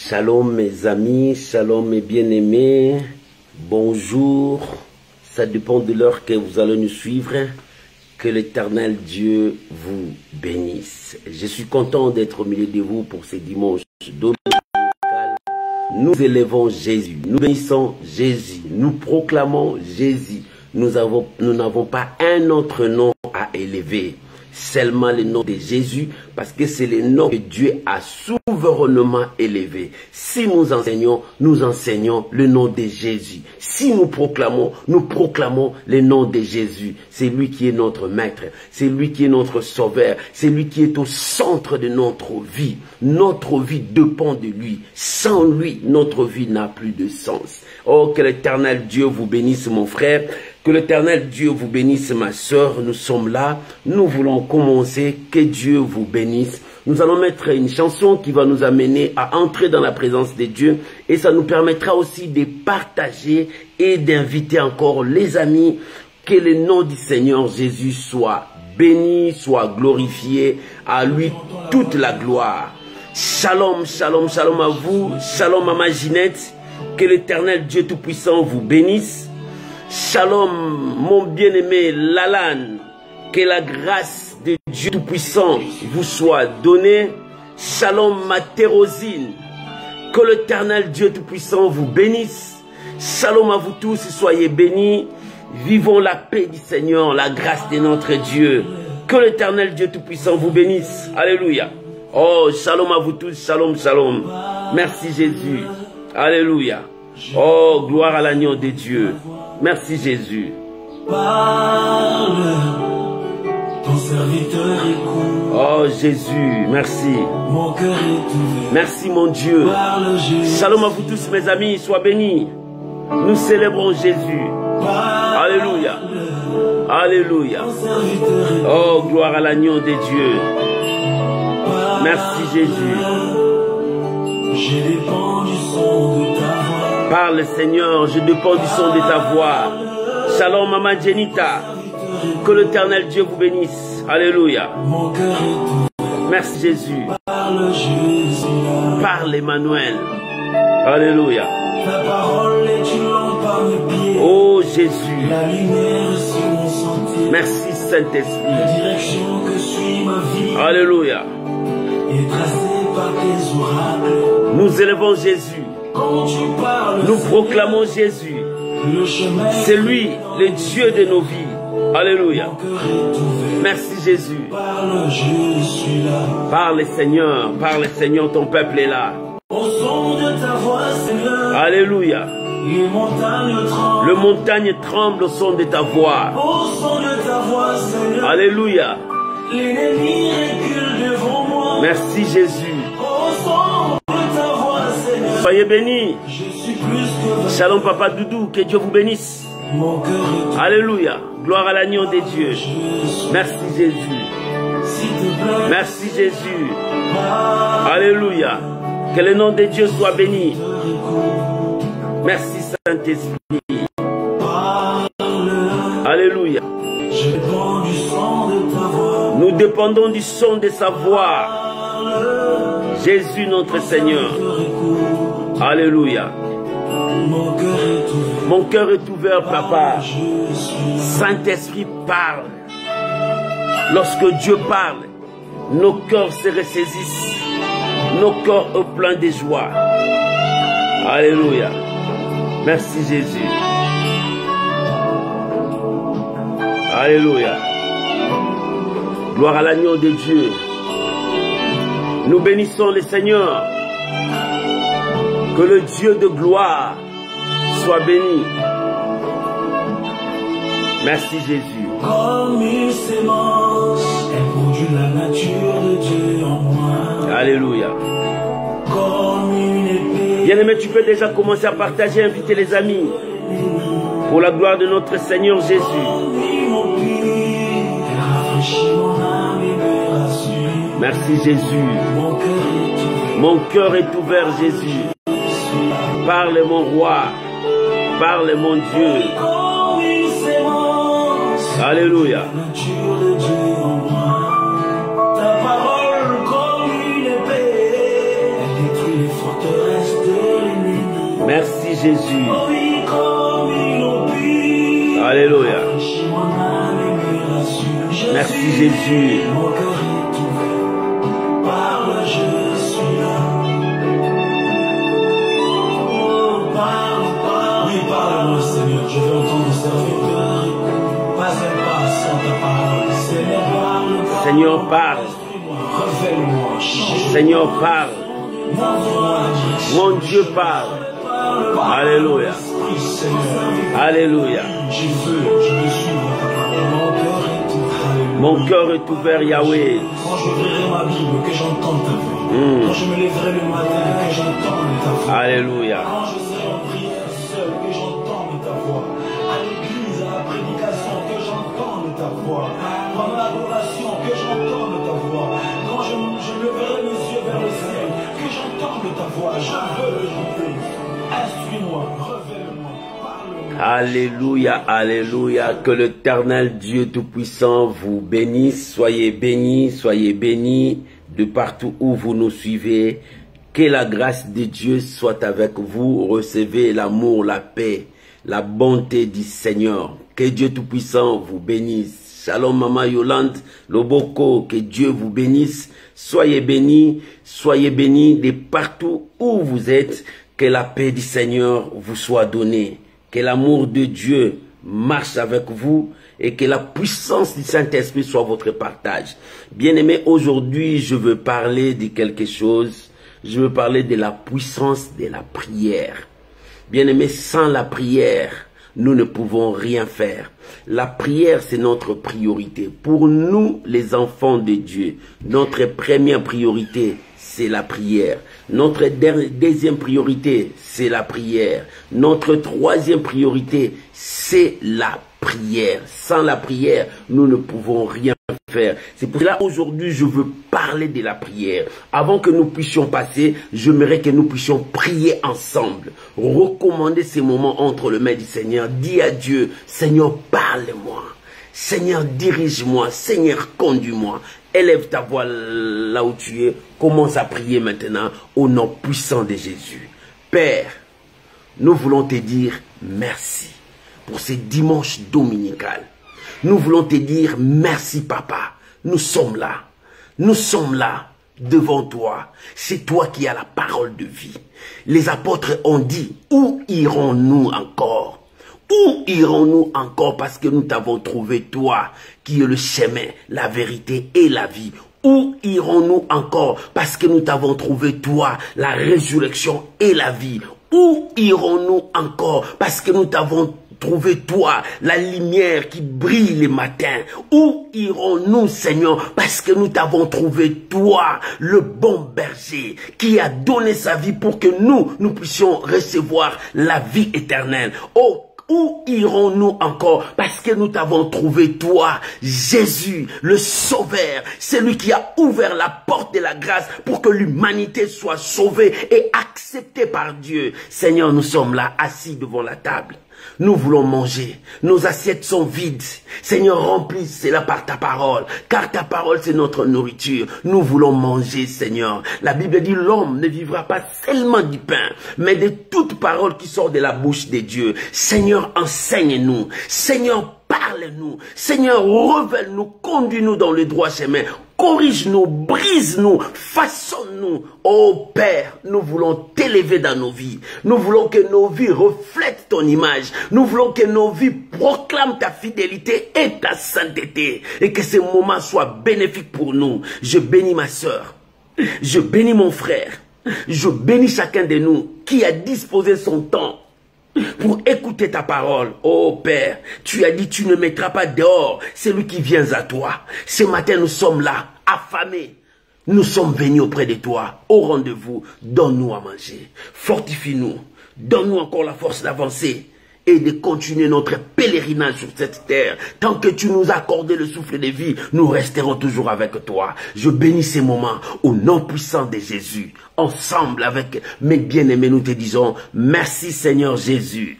Shalom mes amis, shalom mes bien-aimés, bonjour, ça dépend de l'heure que vous allez nous suivre, que l'Éternel Dieu vous bénisse. Je suis content d'être au milieu de vous pour ce dimanche dominical. Nous élevons Jésus, nous bénissons Jésus, nous proclamons Jésus, nous n'avons pas un autre nom à élever. Seulement le nom de Jésus, parce que c'est le nom que Dieu a souverainement élevé. Si nous enseignons le nom de Jésus. Si nous proclamons le nom de Jésus. C'est lui qui est notre maître, c'est lui qui est notre sauveur, c'est lui qui est au centre de notre vie. Notre vie dépend de lui. Sans lui, notre vie n'a plus de sens. Oh, que l'Éternel Dieu vous bénisse mon frère. Que l'Éternel Dieu vous bénisse ma soeur, nous sommes là, nous voulons commencer, que Dieu vous bénisse. Nous allons mettre une chanson qui va nous amener à entrer dans la présence de Dieu et ça nous permettra aussi de partager et d'inviter encore les amis, que le nom du Seigneur Jésus soit béni, soit glorifié, à lui toute la gloire. Shalom, shalom, shalom à vous, shalom à ma Ginette, que l'Éternel Dieu Tout-Puissant vous bénisse. Shalom, mon bien-aimé Lalan, que la grâce de Dieu Tout-Puissant vous soit donnée. Shalom, ma Thérosine, que l'Éternel Dieu Tout-Puissant vous bénisse. Shalom à vous tous, soyez bénis. Vivons la paix du Seigneur, la grâce de notre Dieu. Que l'Éternel Dieu Tout-Puissant vous bénisse. Alléluia. Oh, shalom à vous tous, shalom, shalom. Merci Jésus. Alléluia. Oh, gloire à l'agneau de Dieu. Merci Jésus. Parle, ton serviteur écoute. Oh Jésus, merci. Mon cœur est ouvert. Merci mon Dieu. Parle, Jésus. Shalom à vous tous mes amis, sois bénis. Nous célébrons Jésus. Parle, Alléluia. Alléluia. ton serviteur écoute. Oh, gloire à l'agneau de Dieu. Parle, Merci Jésus. je dépends du son de ta voix. Parle Seigneur, je dépends du son de ta voix. Shalom Maman Jenita. Que l'Éternel Dieu vous bénisse. Alléluia. Mon cœur est ouvert. Merci Jésus. Parle, Jésus. Parle Emmanuel. Alléluia. Ta parole est une lampe à mes pieds. Oh Jésus. La lumière sur mon sentier. Merci La Saint-Esprit. direction que suit ma vie Alléluia. est tracée par tes oracles. Nous élevons Jésus. Quand tu parles, Nous proclamons Jésus. le chemin. C'est lui, le Dieu de nos vies. Alléluia. Mon cœur est ouvert. Merci Jésus. Parle, je suis là. Parle Seigneur, ton peuple est là. Au son de ta voix, Seigneur, Alléluia. les montagnes tremblent. Le montagne tremble au son de ta voix. Au son de ta voix, Seigneur, Alléluia. l'ennemi recule devant moi. Merci Jésus. Au son de ta voix, Seigneur, Soyez bénis. je suis plus que vaincu. Shalom Papa Doudou, que Dieu vous bénisse. Mon cœur est ouvert. Alléluia. Gloire à l'agneau de Dieu. Je suis. Merci Jésus. S'il te plaît, Merci Jésus. parle, Alléluia. Que le nom de Dieu soit béni. écoute. Merci Saint-Esprit. Parle, Alléluia. je dépends du son de ta voix. Nous dépendons du son de sa voix. Parle, Jésus notre Seigneur. écoute. Alléluia. Mon cœur est ouvert. Mon cœur est ouvert, Papa. Je suis. Saint-Esprit parle. Lorsque Dieu parle, nos cœurs se ressaisissent. Nos cœurs au plein de joie. Alléluia. Merci Jésus. Alléluia. Gloire à l'agneau de Dieu. Nous bénissons le Seigneur. Que le Dieu de gloire soit béni. Merci Jésus. Comme une sémence, elle produit la nature de Dieu en moi. Alléluia. Comme une épée, Bien-aimé, tu peux déjà commencer à partager, inviter les amis. Pour la gloire de notre Seigneur Jésus. conduit mon pied, elle rafraîchit mon âme et me rassure. Merci Jésus. Mon cœur est ouvert. Mon cœur est ouvert, Jésus. Parle mon roi. Parle mon Dieu. Comme une sémence, Alléluia. la nature de Dieu en moi. Ta parole comme une épée, elle détruit les forteresses. Jésus. Oh oui, comme il oublie. Alléluia. Rafraîchis mon âme et me rassure. Merci Jésus. Mon cœur est ouvert. Parle, je suis là. Oh, parle. Oui, parle-moi, Seigneur. Je veux entendre ton serviteur. Pas un pas sans ta parole. Seigneur, parle. Seigneur, parle. Révèle-moi. Seigneur, parle. Montre-moi la direction. Mon Dieu parle. Alléluia. Alléluia. Je veux suivre ta parole. Mon cœur est ouvert, Yahweh. Quand j'ouvrirai ma Bible, que j'entende ta voix. Quand je me lèverai le matin, que j'entende ta voix. Alléluia. Quand je serai en prière seul, que j'entende ta voix. À l'église, à la prédication, que j'entende ta voix. Pendant l'adoration, que j'entende ta voix. Quand je leverai mes yeux vers le ciel, que j'entende ta voix. Je veux écouter. Instruis-moi, révèle-moi, parle-moi. Alléluia, alléluia. Que l'Éternel Dieu Tout-Puissant vous bénisse. Soyez bénis de partout où vous nous suivez. Que la grâce de Dieu soit avec vous. Recevez l'amour, la paix, la bonté du Seigneur. Que Dieu Tout-Puissant vous bénisse. Shalom Maman Yolande, Loboko, que Dieu vous bénisse. Soyez bénis de partout où vous êtes. Que la paix du Seigneur vous soit donnée. Que l'amour de Dieu marche avec vous et que la puissance du Saint-Esprit soit votre partage. Bien-aimés, aujourd'hui, je veux parler de quelque chose. Je veux parler de la puissance de la prière. Bien-aimés, sans la prière, nous ne pouvons rien faire. La prière, c'est notre priorité. Pour nous, les enfants de Dieu, notre première priorité, c'est la prière. Notre deuxième priorité, c'est la prière. Notre troisième priorité, c'est la prière. Sans la prière, nous ne pouvons rien faire. C'est pour cela aujourd'hui, je veux parler de la prière. Avant que nous puissions passer, j'aimerais que nous puissions prier ensemble. Recommander ces moments entre les mains du Seigneur. Dis à Dieu, Seigneur, parle-moi. Seigneur, dirige-moi. Seigneur, conduis-moi. Élève ta voix là où tu es. Commence à prier maintenant au nom puissant de Jésus. Père, nous voulons te dire merci pour ce dimanche dominical. Nous voulons te dire merci Papa. Nous sommes là. Nous sommes là devant toi. C'est toi qui as la parole de vie. Les apôtres ont dit, où irons-nous encore? Où irons-nous encore parce que nous t'avons trouvé toi qui es le chemin, la vérité et la vie? Où irons-nous encore parce que nous t'avons trouvé toi la résurrection et la vie? Où irons-nous encore parce que nous t'avons trouvé toi la lumière qui brille le matin? Où irons-nous, Seigneur, parce que nous t'avons trouvé toi le bon berger qui a donné sa vie pour que nous puissions recevoir la vie éternelle? Oh, où irons-nous encore parce que nous t'avons trouvé toi, Jésus, le Sauveur, celui qui a ouvert la porte de la grâce pour que l'humanité soit sauvée et acceptée par Dieu. Seigneur, nous sommes là assis devant la table. Nous voulons manger. Nos assiettes sont vides. Seigneur, remplis-la par ta parole. Car ta parole, c'est notre nourriture. Nous voulons manger, Seigneur. La Bible dit, l'homme ne vivra pas seulement du pain, mais de toute parole qui sort de la bouche de Dieu. Seigneur, enseigne-nous. Seigneur, parle-nous. Seigneur, révèle-nous. Conduis-nous dans le droit chemin. Corrige-nous, brise-nous, façonne-nous. Oh Père, nous voulons t'élever dans nos vies. Nous voulons que nos vies reflètent ton image. Nous voulons que nos vies proclament ta fidélité et ta sainteté. Et que ces moments soient bénéfiques pour nous. Je bénis ma soeur. Je bénis mon frère. Je bénis chacun de nous qui a disposé son temps pour écouter ta parole. Oh Père, tu as dit tu ne mettras pas dehors celui qui vient à toi. Ce matin nous sommes là, affamés. Nous sommes venus auprès de toi, au rendez-vous. Donne-nous à manger, fortifie-nous, donne-nous encore la force d'avancer et de continuer notre pèlerinage sur cette terre. Tant que tu nous as accordé le souffle de vie, nous resterons toujours avec toi. Je bénis ces moments au nom puissant de Jésus. Ensemble avec mes bien-aimés, nous te disons merci Seigneur Jésus.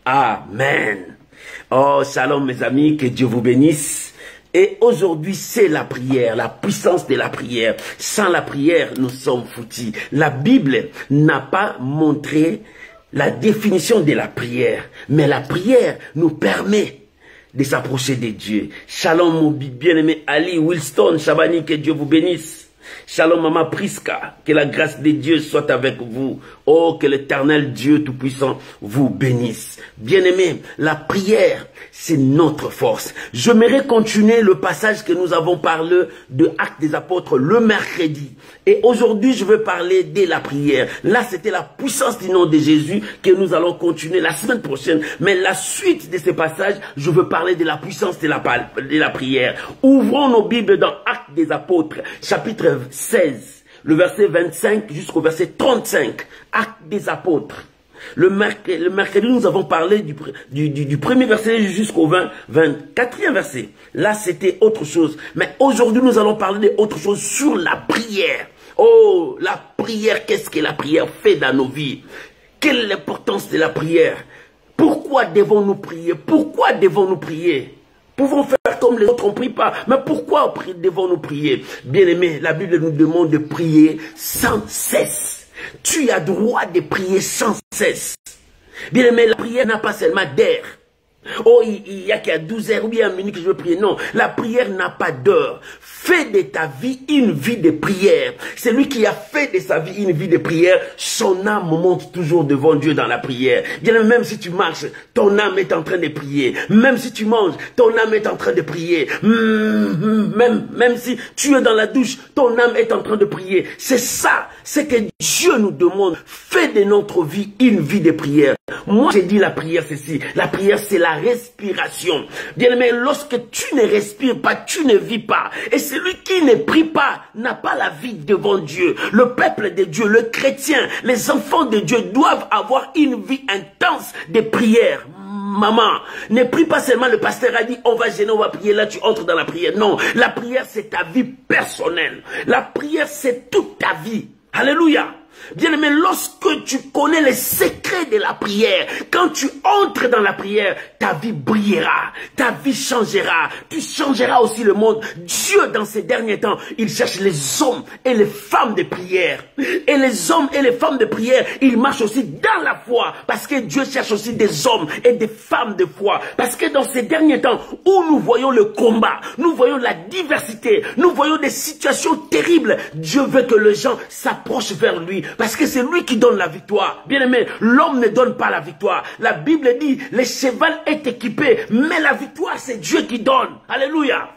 Amen. Oh, shalom mes amis, que Dieu vous bénisse. Et aujourd'hui, c'est la prière, la puissance de la prière. Sans la prière, nous sommes foutus. La Bible n'a pas montré la définition de la prière. Mais la prière nous permet de s'approcher de Dieu. Shalom mon bien-aimé Ali, Wilston, Chabani, que Dieu vous bénisse. Shalom Maman Priska, que la grâce de Dieu soit avec vous. Oh, que l'Éternel Dieu Tout-Puissant vous bénisse. Bien-aimés, la prière, c'est notre force. J'aimerais continuer le passage que nous avons parlé de Actes des Apôtres le mercredi. Et aujourd'hui, je veux parler de la prière. Là, c'était la puissance du nom de Jésus que nous allons continuer la semaine prochaine. Mais la suite de ce passage, je veux parler de la puissance de la prière. Ouvrons nos Bibles dans Actes des Apôtres, chapitre 16, le verset 25 jusqu'au verset 35. Actes des Apôtres. Le mercredi, nous avons parlé du premier verset jusqu'au 24e verset. Là, c'était autre chose. Mais aujourd'hui, nous allons parler d'autre chose sur la prière. Oh, la prière, qu'est-ce que la prière fait dans nos vies? Quelle est l'importance de la prière? Pourquoi devons-nous prier? Pourquoi devons-nous prier? Pouvons faire comme les autres, on ne prie pas. Mais pourquoi devons-nous prier? Bien-aimés, la Bible nous demande de prier sans cesse. Tu as droit de prier sans cesse. Bien aimé, la prière n'a pas seulement d'heure. Oh, il y a qu'à 12 heures ou bien 1 minute que je veux prier. Non, la prière n'a pas d'heure. Fais de ta vie une vie de prière. C'est lui qui a fait de sa vie une vie de prière. Son âme monte toujours devant Dieu dans la prière. Bien aimé, même si tu marches, ton âme est en train de prier. Même si tu manges, ton âme est en train de prier. Même si tu es dans la douche, ton âme est en train de prier. C'est ça, c'est que Dieu nous demande. Fais de notre vie une vie de prière. Moi, j'ai dit la prière, c'est ceci. La prière, c'est la respiration. Bien aimé, lorsque tu ne respires pas, tu ne vis pas. Et celui qui ne prie pas n'a pas la vie devant Dieu. Le peuple de Dieu, le chrétien, les enfants de Dieu doivent avoir une vie intense de prière. Maman, ne prie pas seulement, le pasteur a dit on va gêner, on va prier, là tu entres dans la prière. Non, la prière c'est ta vie personnelle. La prière c'est toute ta vie. Alléluia. Bien aimé, lorsque tu connais les secrets de la prière, quand tu entres dans la prière, ta vie brillera, ta vie changera, tu changeras aussi le monde. Dieu, dans ces derniers temps, il cherche les hommes et les femmes de prière. Et les hommes et les femmes de prière, ils marchent aussi dans la foi, parce que Dieu cherche aussi des hommes et des femmes de foi. Parce que dans ces derniers temps, où nous voyons le combat, nous voyons la diversité, nous voyons des situations terribles, Dieu veut que les gens s'approchent vers lui. Parce que c'est lui qui donne la victoire. Bien aimé, l'homme ne donne pas la victoire. La Bible dit, le cheval est équipé, mais la victoire, c'est Dieu qui donne. Alléluia.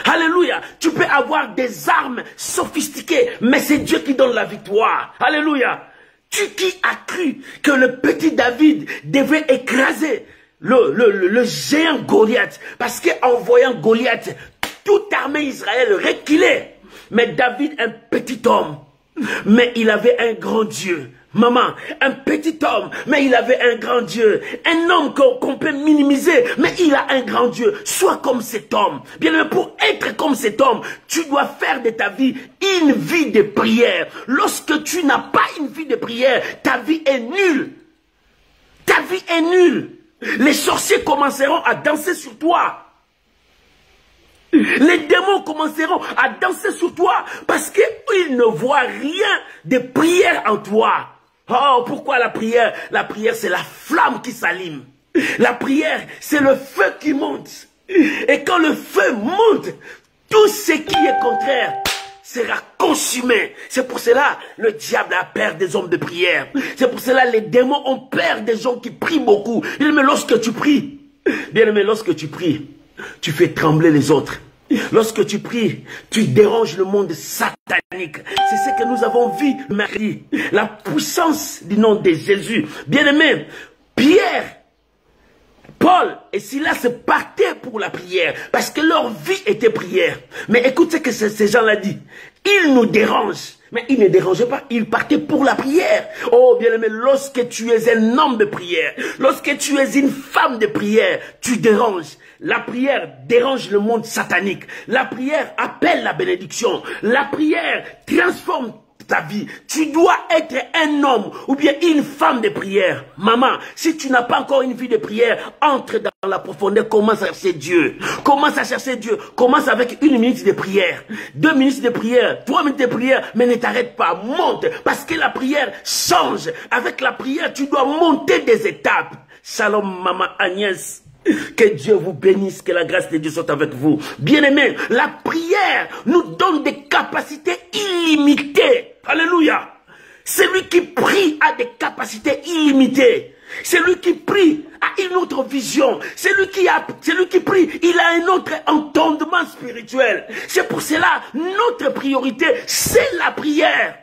Alléluia. Tu peux avoir des armes sophistiquées, mais c'est Dieu qui donne la victoire. Alléluia. Qui a cru que le petit David devait écraser le géant Goliath? Parce qu'en voyant Goliath, toute armée Israël reculait. Mais David, un petit homme, mais il avait un grand Dieu. Maman, un petit homme, mais il avait un grand Dieu. Un homme qu'on peut minimiser, mais il a un grand Dieu. Sois comme cet homme. Bien aimé, pour être comme cet homme, tu dois faire de ta vie une vie de prière. Lorsque tu n'as pas une vie de prière, ta vie est nulle. Ta vie est nulle. Les sorciers commenceront à danser sur toi. Les démons commenceront à danser sur toi parce qu'ils ne voient rien de prière en toi. Oh, pourquoi la prière? La prière, c'est la flamme qui s'allume. La prière, c'est le feu qui monte. Et quand le feu monte, tout ce qui est contraire sera consumé. C'est pour cela le diable a peur des hommes de prière. C'est pour cela les démons ont peur des gens qui prient beaucoup. Mais lorsque tu pries, bien aimé, lorsque tu pries, tu fais trembler les autres. Lorsque tu pries, tu déranges le monde satanique. C'est ce que nous avons vu mercredi. La puissance du nom de Jésus. Bien-aimé, Pierre, Paul et Silas partaient pour la prière parce que leur vie était prière. Mais écoute ce que ces gens-là disent. Ils nous dérangent. Mais ils ne dérangeaient pas, ils partaient pour la prière. Oh bien-aimé, lorsque tu es un homme de prière, lorsque tu es une femme de prière, tu déranges. La prière dérange le monde satanique. La prière appelle la bénédiction. La prière transforme ta vie. Tu dois être un homme ou bien une femme de prière. Maman, si tu n'as pas encore une vie de prière, entre dans la profondeur, commence à chercher Dieu. Commence à chercher Dieu. Commence avec 1 minute de prière, 2 minutes de prière, 3 minutes de prière, mais ne t'arrête pas. Monte, parce que la prière change. Avec la prière, tu dois monter des étapes. Shalom, maman Agnès. Que Dieu vous bénisse, que la grâce de Dieu soit avec vous. Bien-aimés, la prière nous donne des capacités illimitées. Alléluia. Celui qui prie a des capacités illimitées. Celui qui prie a une autre vision. Celui qui prie, il a un autre entendement spirituel. C'est pour cela, notre priorité, c'est la prière.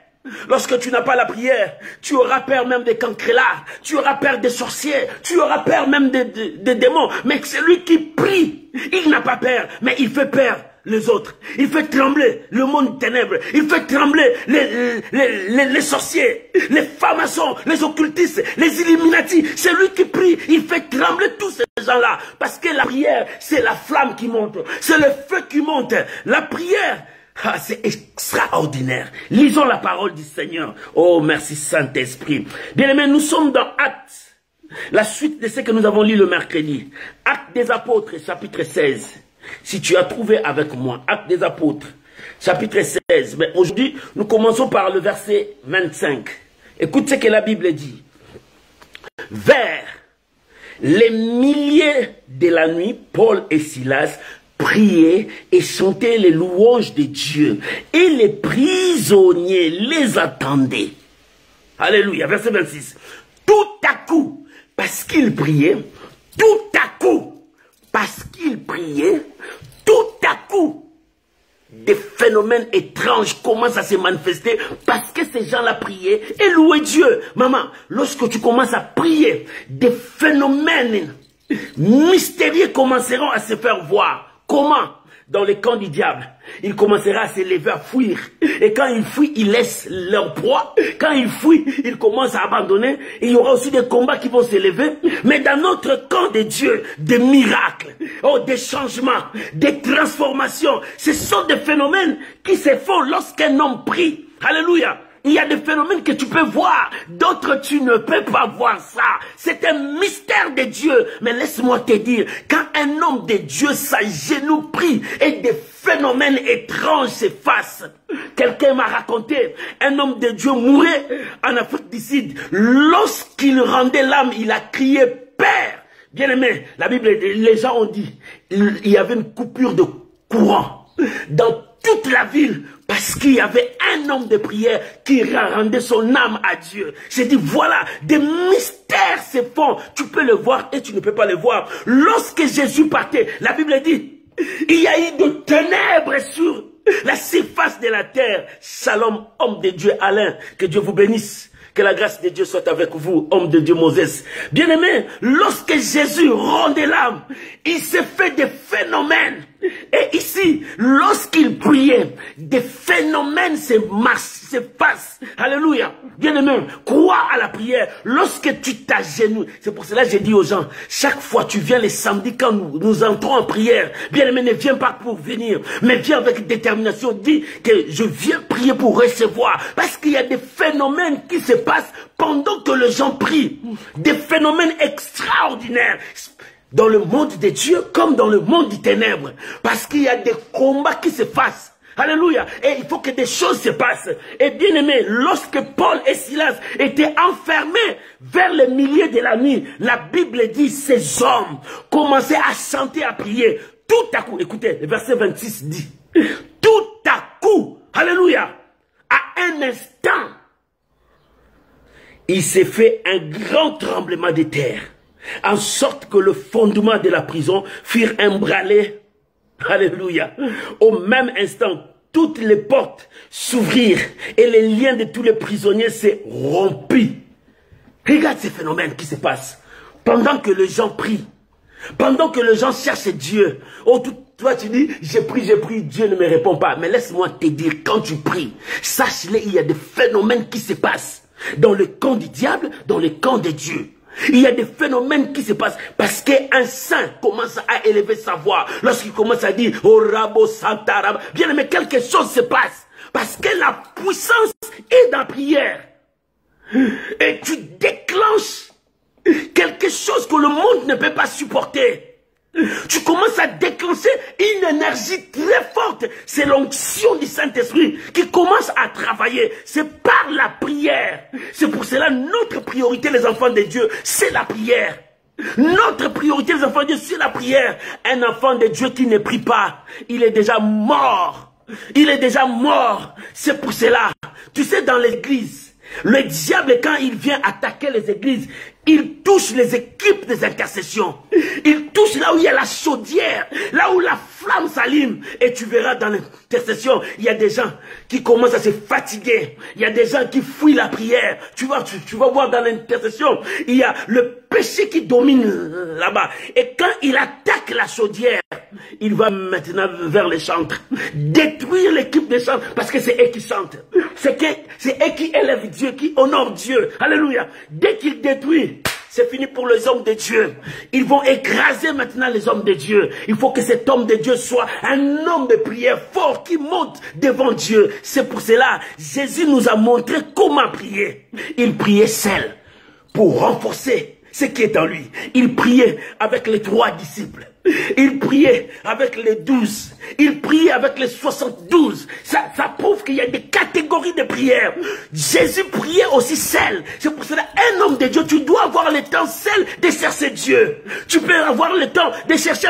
Lorsque tu n'as pas la prière, tu auras peur même des cancrelats, tu auras peur des sorciers, tu auras peur même des démons. Mais celui qui prie, il n'a pas peur, mais il fait peur les autres. Il fait trembler le monde ténèbres. Il fait trembler les sorciers, les francs-maçons, les occultistes, les Illuminati. Celui qui prie, il fait trembler tous ces gens-là. Parce que la prière, c'est la flamme qui monte, c'est le feu qui monte. La prière, ah, c'est extraordinaire. Lisons la parole du Seigneur. Oh, merci Saint-Esprit. Bien-aimés, nous sommes dans Actes. La suite de ce que nous avons lu le mercredi. Actes des Apôtres, chapitre 16. Si tu as trouvé avec moi, Actes des Apôtres, chapitre 16. Mais aujourd'hui, nous commençons par le verset 25. Écoute ce que la Bible dit. Vers les milliers de la nuit, Paul et Silas priaient et chantaient les louanges de Dieu. Et les prisonniers les attendaient. Alléluia. Verset 26. Tout à coup, parce qu'ils priaient, tout à coup, parce qu'ils priaient, tout à coup, des phénomènes étranges commencent à se manifester parce que ces gens-là priaient et louaient Dieu. Maman, lorsque tu commences à prier, des phénomènes mystérieux commenceront à se faire voir. Comment? Dans les camps du diable, il commencera à se lever, à fuir. Et quand ils fuient, ils laissent leur proie. Quand ils fuient, ils commencent à abandonner. Il y aura aussi des combats qui vont se lever. Mais dans notre camp de Dieu, des miracles, oh, des changements, des transformations. Ce sont des phénomènes qui se font lorsqu'un homme prie. Alléluia. Il y a des phénomènes que tu peux voir, d'autres tu ne peux pas voir ça. C'est un mystère de Dieu. Mais laisse-moi te dire, quand un homme de Dieu s'agenouille, prie et des phénomènes étranges se fassent. Quelqu'un m'a raconté, un homme de Dieu mourait en Afrique du Sud. Lorsqu'il rendait l'âme, il a crié « Père ». Bien aimé, la Bible, les gens ont dit, il y avait une coupure de courant dans toute la ville, parce qu'il y avait un homme de prière qui rendait son âme à Dieu. J'ai dit, voilà, des mystères se font. Tu peux le voir et tu ne peux pas le voir. Lorsque Jésus partait, la Bible dit, il y a eu de ténèbres sur la surface de la terre. Shalom, homme de Dieu Alain, que Dieu vous bénisse. Que la grâce de Dieu soit avec vous, homme de Dieu Moses. Bien-aimé, lorsque Jésus rendait l'âme, il s'est fait des phénomènes. Et ici, lorsqu'il priait, des phénomènes se passent. Alléluia. Bien-aimé, crois à la prière. Lorsque tu t'agenouilles, c'est pour cela que j'ai dit aux gens, chaque fois tu viens les samedis quand nous entrons en prière, bien-aimé, ne viens pas pour venir, mais viens avec détermination. Dis que je viens prier pour recevoir. Parce qu'il y a des phénomènes qui se passent pendant que les gens prient. Des phénomènes extraordinaires. Dans le monde de Dieu comme dans le monde des ténèbres. Parce qu'il y a des combats qui se passent. Alléluia. Et il faut que des choses se passent. Et bien aimé, lorsque Paul et Silas étaient enfermés vers les milliers de la nuit, la Bible dit, ces hommes commençaient à chanter, à prier. Tout à coup, écoutez, le verset 26 dit, tout à coup, alléluia, à un instant, il s'est fait un grand tremblement de terre. En sorte que le fondement de la prison furent embranlés. Alléluia. Au même instant, toutes les portes s'ouvrirent et les liens de tous les prisonniers se rompirent. Regarde ces phénomènes qui se passent. Pendant que les gens prient, pendant que les gens cherchent Dieu. Oh, toi tu dis, j'ai prié, Dieu ne me répond pas. Mais laisse-moi te dire, quand tu pries, sache-le, il y a des phénomènes qui se passent. Dans le camp du diable, dans le camp de Dieu. Il y a des phénomènes qui se passent parce qu'un saint commence à élever sa voix. Lorsqu'il commence à dire, oh Rabo Santarab, bien aimé, quelque chose se passe. Parce que la puissance est dans la prière. Et tu déclenches quelque chose que le monde ne peut pas supporter. Tu commences à déclencher une énergie très forte. C'est l'onction du Saint-Esprit qui commence à travailler. C'est par la prière. C'est pour cela notre priorité, les enfants de Dieu, c'est la prière. Notre priorité, les enfants de Dieu, c'est la prière. Un enfant de Dieu qui ne prie pas, il est déjà mort. Il est déjà mort. C'est pour cela. Tu sais, dans l'église, le diable, quand il vient attaquer les églises, il touche les équipes des intercessions. Il touche là où il y a la chaudière, là où la flamme s'allume. Et tu verras dans l'intercession, il y a des gens qui commencent à se fatiguer. Il y a des gens qui fuient la prière. Tu vas voir dans l'intercession, il y a le péché qui domine là-bas. Et quand il attaque la chaudière, il va maintenant vers les chantres. Détruire l'équipe des chantres, parce que c'est eux qui chantent. C'est eux qui élèvent Dieu, qui honorent Dieu. Alléluia. Dès qu'il détruit, c'est fini pour les hommes de Dieu. Ils vont écraser maintenant les hommes de Dieu. Il faut que cet homme de Dieu soit un homme de prière fort qui monte devant Dieu. C'est pour cela, Jésus nous a montré comment prier. Il priait seul pour renforcer ce qui est en lui. Il priait avec les 3 disciples. Il priait avec les 12. Il priait avec les 72. Ça prouve qu'il y a des catégories de prière. Jésus priait aussi seul. C'est pour cela, un homme de Dieu, tu dois avoir le temps seul de chercher Dieu. Tu peux avoir le temps de chercher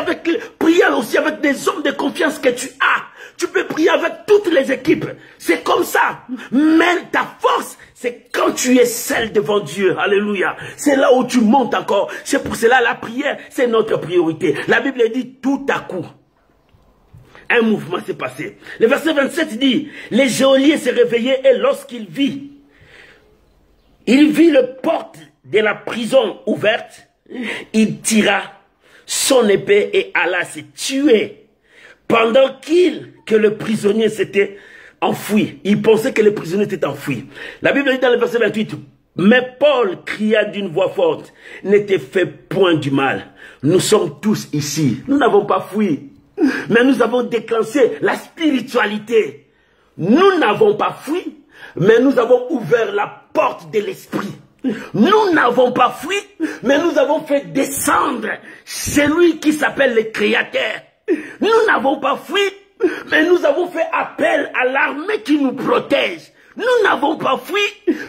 prier aussi avec des hommes de confiance que tu as. Tu peux prier avec toutes les équipes. C'est comme ça. Mais ta force, c'est quand tu es seul devant Dieu. Alléluia. C'est là où tu montes encore. C'est pour cela la prière, c'est notre priorité. La Bible dit tout à coup. Un mouvement s'est passé. Le verset 27 dit, les geôliers se réveillaient et lorsqu'il vit le porte de la prison ouverte, il tira son épée et alla se tuer. Pendant que le prisonnier s'était enfoui. Il pensait que le prisonnier était enfoui. La Bible dit dans le verset 28, mais Paul cria d'une voix forte, ne te fais point du mal. Nous sommes tous ici. Nous n'avons pas fui, mais nous avons déclenché la spiritualité. Nous n'avons pas fui, mais nous avons ouvert la porte de l'esprit. Nous n'avons pas fui, mais nous avons fait descendre celui qui s'appelle le Créateur. Nous n'avons pas fui, mais nous avons fait appel à l'armée qui nous protège. Nous n'avons pas fui,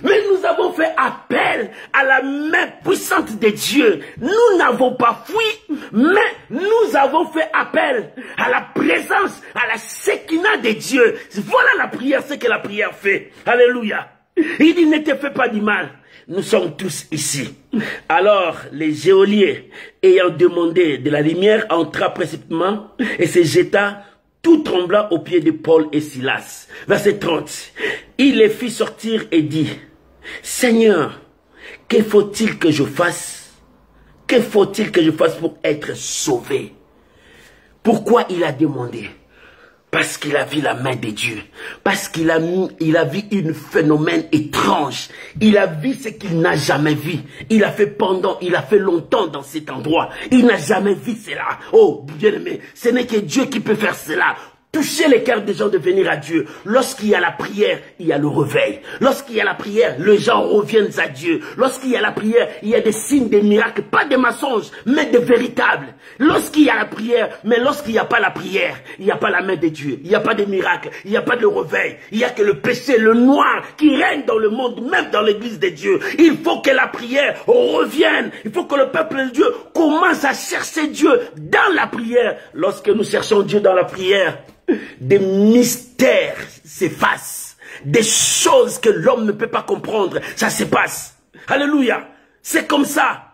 mais nous avons fait appel à la main puissante de Dieu. Nous n'avons pas fui, mais nous avons fait appel à la présence, à la séquina de Dieu. Voilà la prière, ce que la prière fait. Alléluia. Il dit, ne te fais pas du mal. Nous sommes tous ici. Alors, les geôliers, ayant demandé de la lumière, entra précipitamment et se jeta tout tremblant aux pieds de Paul et Silas. Verset 30. Il les fit sortir et dit, Seigneur, que faut-il que je fasse? Que faut-il que je fasse pour être sauvé? Pourquoi il a demandé? Parce qu'il a vu la main de Dieu. Parce qu'il a vu un phénomène étrange. Il a vu ce qu'il n'a jamais vu. Il a fait longtemps dans cet endroit. Il n'a jamais vu cela. Oh, bien-aimé, ce n'est que Dieu qui peut faire cela. Toucher les cœurs des gens de venir à Dieu. Lorsqu'il y a la prière, il y a le réveil. Lorsqu'il y a la prière, les gens reviennent à Dieu. Lorsqu'il y a la prière, il y a des signes, des miracles, pas des mensonges, mais des véritables. Lorsqu'il y a la prière, mais lorsqu'il n'y a pas la prière, il n'y a pas la main de Dieu, il n'y a pas de miracle, il n'y a pas de réveil, il n'y a que le péché, le noir qui règne dans le monde, même dans l'église de Dieu. Il faut que la prière revienne. Il faut que le peuple de Dieu commence à chercher Dieu dans la prière. Lorsque nous cherchons Dieu dans la prière, des mystères s'effacent, des choses que l'homme ne peut pas comprendre, ça se passe. Alléluia. C'est comme ça.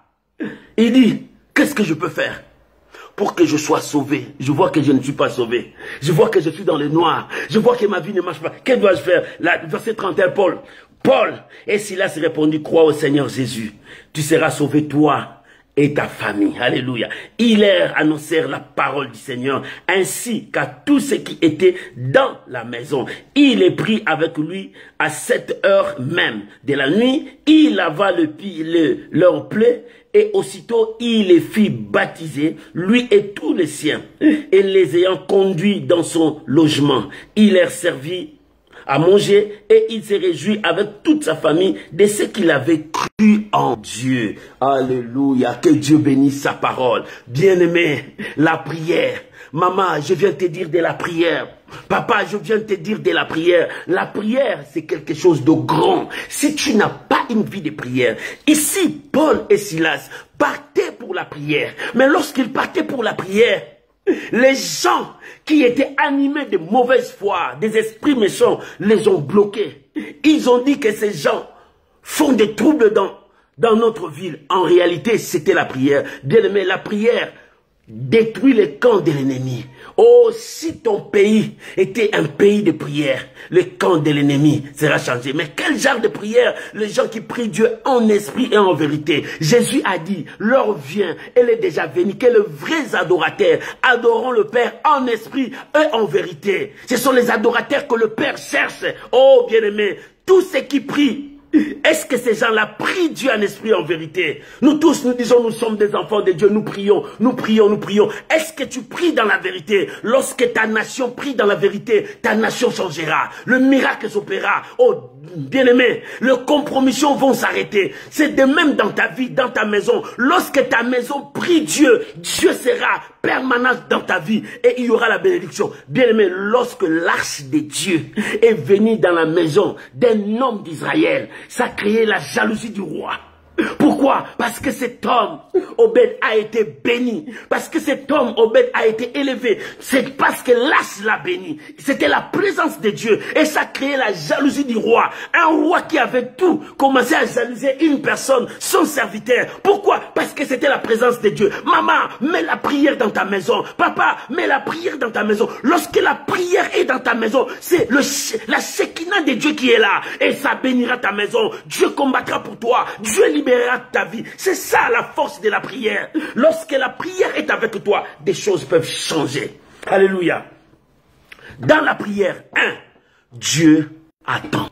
Il dit, qu'est-ce que je peux faire pour que je sois sauvé? Je vois que je ne suis pas sauvé. Je vois que je suis dans le noir. Je vois que ma vie ne marche pas. Que dois-je faire? Verset 31, Paul et Silas répondit, crois au Seigneur Jésus. Tu seras sauvé toi et ta famille. Alléluia. Ils leur annoncèrent la parole du Seigneur, ainsi qu'à tous ceux qui étaient dans la maison. Il les prit avec lui à 7 heures même de la nuit. Il lava leur plaie et aussitôt il les fit baptiser, lui et tous les siens. Et les ayant conduits dans son logement, il leur servit à manger et il s'est réjoui avec toute sa famille de ce qu'il avait cru en Dieu. Alléluia, que Dieu bénisse sa parole. Bien-aimé, la prière. Maman, je viens te dire de la prière. Papa, je viens te dire de la prière. La prière, c'est quelque chose de grand. Si tu n'as pas une vie de prière, ici, Paul et Silas partaient pour la prière. Mais lorsqu'ils partaient pour la prière, les gens qui étaient animés de mauvaise foi, des esprits méchants, les ont bloqués. Ils ont dit que ces gens font des troubles dans notre ville. En réalité, c'était la prière. Bien-aimé, la prière détruit les camps de l'ennemi. Oh, si ton pays était un pays de prière, le camp de l'ennemi sera changé. Mais quel genre de prière? Les gens qui prient Dieu en esprit et en vérité. Jésus a dit, l'heure vient, elle est déjà venue, que les vrais adorateurs adoreront le Père en esprit et en vérité. Ce sont les adorateurs que le Père cherche. Oh, bien-aimé, tous ceux qui prient, est-ce que ces gens-là prient Dieu en esprit, en vérité? Nous tous, nous disons, nous sommes des enfants de Dieu, nous prions, nous prions, nous prions. Est-ce que tu pries dans la vérité? Lorsque ta nation prie dans la vérité, ta nation changera. Le miracle s'opérera. Oh, bien-aimé, les compromissions vont s'arrêter. C'est de même dans ta vie, dans ta maison. Lorsque ta maison prie Dieu, Dieu sera permanent dans ta vie et il y aura la bénédiction. Bien-aimé, lorsque l'arche de Dieu est venue dans la maison d'un homme d'Israël, ça a créé la jalousie du roi. Pourquoi? Parce que cet homme, Obed, a été béni. Parce que cet homme, Obed, a été élevé. C'est parce que l'arche l'a béni. C'était la présence de Dieu. Et ça a créé la jalousie du roi. Un roi qui avait tout commençait à jalouser une personne, son serviteur. Pourquoi? Parce que c'était la présence de Dieu. Maman, mets la prière dans ta maison. Papa, mets la prière dans ta maison. Lorsque la prière est dans ta maison, c'est la Shekinah de Dieu qui est là. Et ça bénira ta maison. Dieu combattra pour toi. Dieu libérera ta vie. C'est ça la force de la prière. Lorsque la prière est avec toi, des choses peuvent changer. Alléluia. Dans la prière, Dieu attend.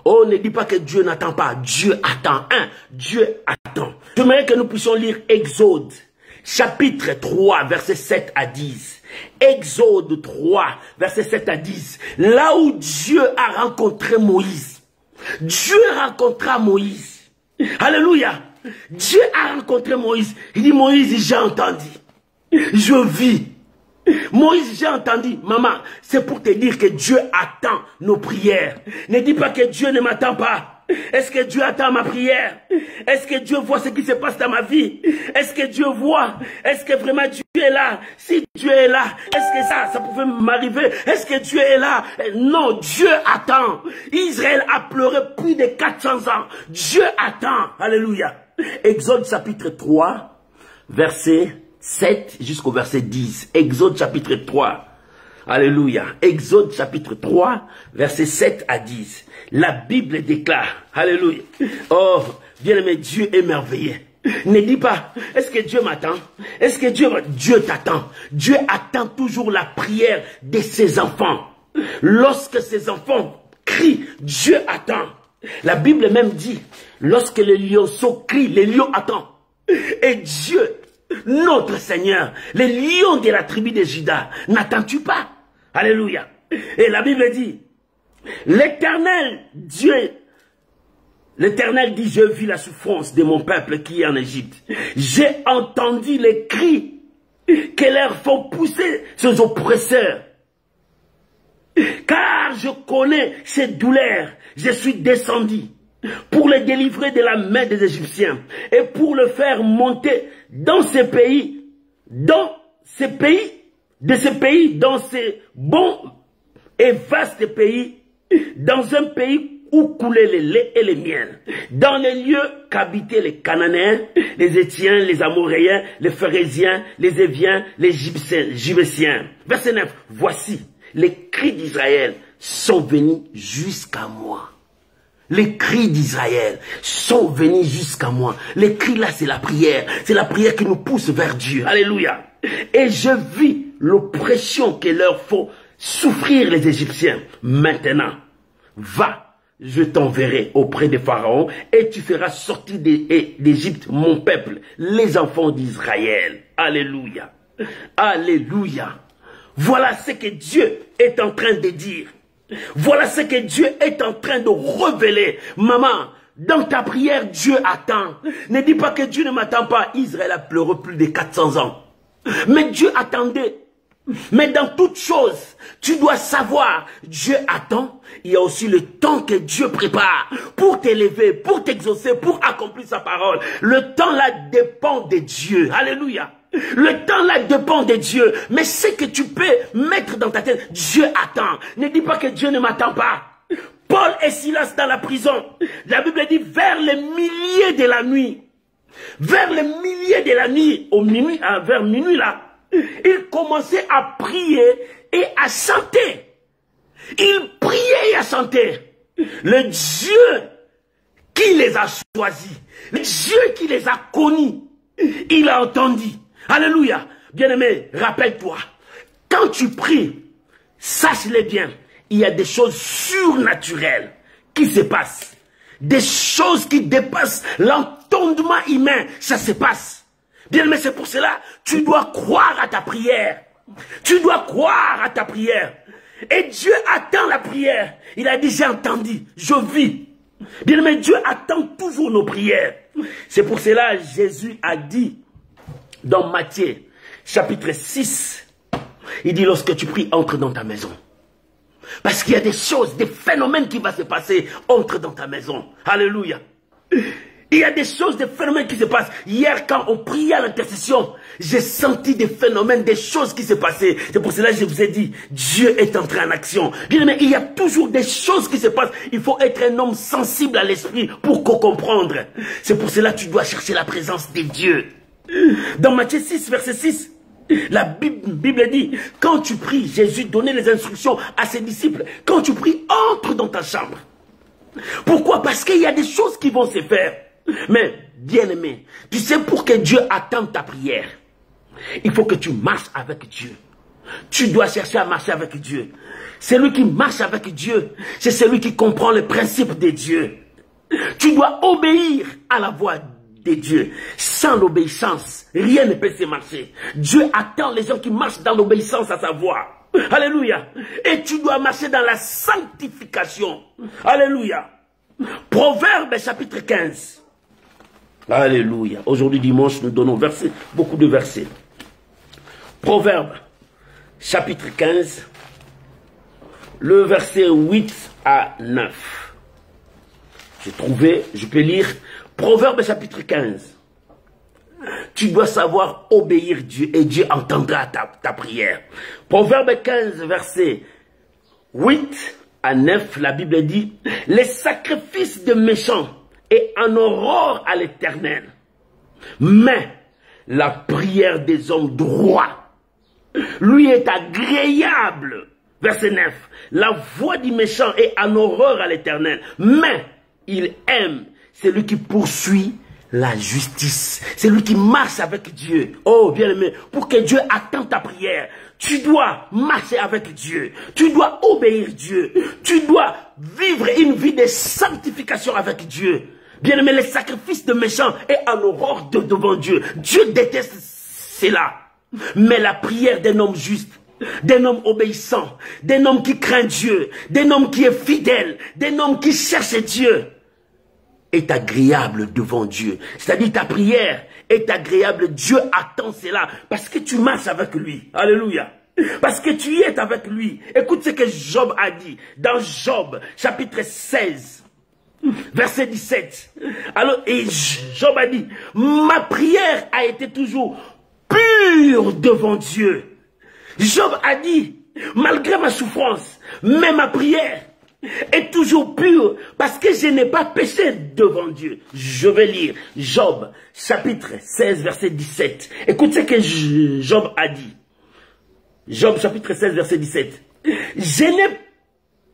Oh, ne dis pas que Dieu n'attend pas. Dieu attend. Dieu attend. J'aimerais que nous puissions lire Exode, chapitre 3, versets 7 à 10. Exode 3, versets 7 à 10. Là où Dieu a rencontré Moïse. Dieu rencontra Moïse. Alléluia. Dieu a rencontré Moïse. Il dit, Moïse, j'ai entendu. Je vis. Moïse, j'ai entendu. Maman, c'est pour te dire que Dieu attend nos prières. Ne dis pas que Dieu ne m'attend pas. Est-ce que Dieu attend ma prière? Est-ce que Dieu voit ce qui se passe dans ma vie? Est-ce que Dieu voit? Est-ce que vraiment Dieu est là? Si Dieu est là, est-ce que ça pouvait m'arriver? Est-ce que Dieu est là? Non, Dieu attend. Israël a pleuré plus de 400 ans. Dieu attend. Alléluia. Exode chapitre 3, verset 7 jusqu'au verset 10. Exode chapitre 3. Alléluia. Exode chapitre 3, verset 7 à 10. La Bible déclare, alléluia. Oh, bien-aimé, Dieu est merveilleux. Ne dis pas, est-ce que Dieu m'attend? Est-ce que Dieu t'attend? Dieu attend toujours la prière de ses enfants. Lorsque ses enfants crient, Dieu attend. La Bible même dit, lorsque les lionceaux crient, les lions attendent. Et Dieu, notre Seigneur, les lions de la tribu de Juda, n'attends-tu pas? Alléluia. Et la Bible dit, l'Éternel, Dieu, l'Éternel dit, je vis la souffrance de mon peuple qui est en Égypte. J'ai entendu les cris que leur font pousser ces oppresseurs. Car je connais ces douleurs, je suis descendu pour les délivrer de la main des Égyptiens et pour le faire monter dans ces pays, dans ces bons et vastes pays, dans un pays où coulait le lait et le miel, dans les lieux qu'habitaient les Cananéens, les Étiens, les Amoréens, les Phérésiens, les Éviens, les Jibésiens. Verset 9, voici, les cris d'Israël sont venus jusqu'à moi. Les cris d'Israël sont venus jusqu'à moi. Les cris là, c'est la prière. C'est la prière qui nous pousse vers Dieu. Alléluia. Et je vis l'oppression que leur font souffrir les Égyptiens. Maintenant, va, je t'enverrai auprès de Pharaon et tu feras sortir d'Égypte mon peuple, les enfants d'Israël. Alléluia. Alléluia. Voilà ce que Dieu est en train de dire. Voilà ce que Dieu est en train de révéler. Maman, dans ta prière, Dieu attend. Ne dis pas que Dieu ne m'attend pas. Israël a pleuré plus de 400 ans. Mais Dieu attendait. Mais dans toute chose, tu dois savoir, Dieu attend. Il y a aussi le temps que Dieu prépare pour t'élever, pour t'exaucer, pour accomplir sa parole. Le temps là dépend de Dieu. Alléluia. Le temps là dépend de Dieu. Mais ce que tu peux mettre dans ta tête, Dieu attend. Ne dis pas que Dieu ne m'attend pas. Paul et Silas dans la prison. La Bible dit vers les milliers de la nuit. Vers les milliers de la nuit, vers minuit là, ils commençaient à prier et à chanter. Ils priaient et à chanter. Le Dieu qui les a choisis, le Dieu qui les a connus, il a entendu. Alléluia. Bien-aimé, rappelle-toi, quand tu pries, sache-le bien, il y a des choses surnaturelles qui se passent. Des choses qui dépassent l'entendement humain, ça se passe. Bien-aimé, c'est pour cela, tu dois croire à ta prière. Tu dois croire à ta prière. Et Dieu attend la prière. Il a dit, j'ai entendu, je vis. Bien-aimé, Dieu attend toujours nos prières. C'est pour cela, Jésus a dit, dans Matthieu, chapitre 6, il dit, lorsque tu pries, entre dans ta maison. Parce qu'il y a des choses, des phénomènes qui vont se passer, entre dans ta maison. Alléluia. Il y a des choses, des phénomènes qui se passent. Hier, quand on priait à l'intercession, j'ai senti des phénomènes, des choses qui se passaient. C'est pour cela que je vous ai dit, Dieu est entré en action. Bien aimé, il y a toujours des choses qui se passent. Il faut être un homme sensible à l'esprit pour comprendre. C'est pour cela que tu dois chercher la présence de Dieu. Dans Matthieu 6, verset 6, la Bible dit, quand tu pries, Jésus donnait les instructions à ses disciples. Quand tu pries, entre dans ta chambre. Pourquoi? Parce qu'il y a des choses qui vont se faire. Mais, bien-aimé, tu sais, pour que Dieu attende ta prière, il faut que tu marches avec Dieu. Tu dois chercher à marcher avec Dieu. Celui qui marche avec Dieu, c'est celui qui comprend le principe de Dieu. Tu dois obéir à la voix de Dieu. Sans l'obéissance, rien ne peut se marcher. Dieu attend les gens qui marchent dans l'obéissance à sa voix. Alléluia. Et tu dois marcher dans la sanctification. Alléluia. Proverbe chapitre 15. Alléluia. Aujourd'hui dimanche, nous donnons beaucoup de versets. Proverbe chapitre 15. Le verset 8 à 9. J'ai trouvé, je peux lire. Proverbe chapitre 15. Tu dois savoir obéir Dieu et Dieu entendra ta prière. Proverbe 15, verset 8 à 9, la Bible dit, les sacrifices de méchants est en horreur à l'Éternel, mais la prière des hommes droits lui est agréable. Verset 9, la voix du méchant est en horreur à l'Éternel, mais il aime celui qui poursuit la justice. C'est lui qui marche avec Dieu. Oh, bien-aimé, pour que Dieu attende ta prière, tu dois marcher avec Dieu. Tu dois obéir Dieu. Tu dois vivre une vie de sanctification avec Dieu. Bien-aimé, les sacrifices de méchants est en horreur devant Dieu. Dieu déteste cela. Mais la prière d'un homme juste, d'un homme obéissant, d'un homme qui craint Dieu, d'un homme qui est fidèle, d'un homme qui cherche Dieu, est agréable devant Dieu. C'est-à-dire ta prière est agréable. Dieu attend cela parce que tu marches avec lui. Alléluia. Parce que tu y es avec lui. Écoute ce que Job a dit dans Job chapitre 16 verset 17. Alors, et Job a dit, ma prière a été toujours pure devant Dieu. Job a dit, malgré ma souffrance, mais ma prière est toujours pure parce que je n'ai pas péché devant Dieu. Je vais lire Job chapitre 16 verset 17. Écoute ce que Job a dit. Job chapitre 16 verset 17. Je n'ai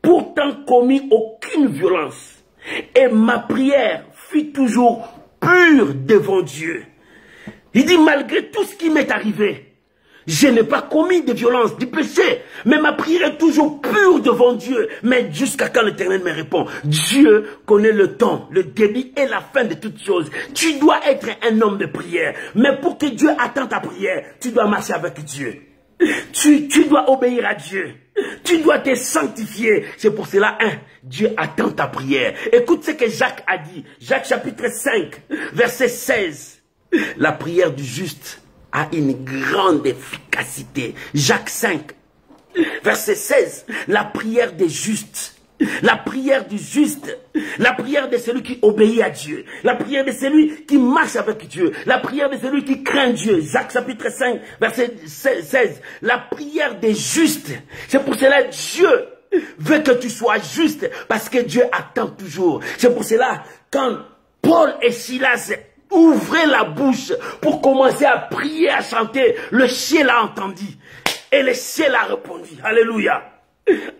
pourtant commis aucune violence et ma prière fut toujours pure devant Dieu. Il dit malgré tout ce qui m'est arrivé, je n'ai pas commis de violence, du péché, mais ma prière est toujours pure devant Dieu. Mais jusqu'à quand l'Éternel me répond? Dieu connaît le temps, le début et la fin de toutes choses. Tu dois être un homme de prière. Mais pour que Dieu attende ta prière, tu dois marcher avec Dieu. Tu dois obéir à Dieu. Tu dois te sanctifier. C'est pour cela, Dieu attend ta prière. Écoute ce que Jacques a dit. Jacques chapitre 5, verset 16. La prière du juste a une grande efficacité. Jacques 5, verset 16. La prière des justes. La prière du juste, la prière de celui qui obéit à Dieu, la prière de celui qui marche avec Dieu, la prière de celui qui craint Dieu. Jacques chapitre 5, verset 16. La prière des justes. C'est pour cela Dieu veut que tu sois juste, parce que Dieu attend toujours. C'est pour cela, quand Paul et Silas ouvraient la bouche pour commencer à prier, à chanter, le ciel a entendu. Et le ciel a répondu. Alléluia.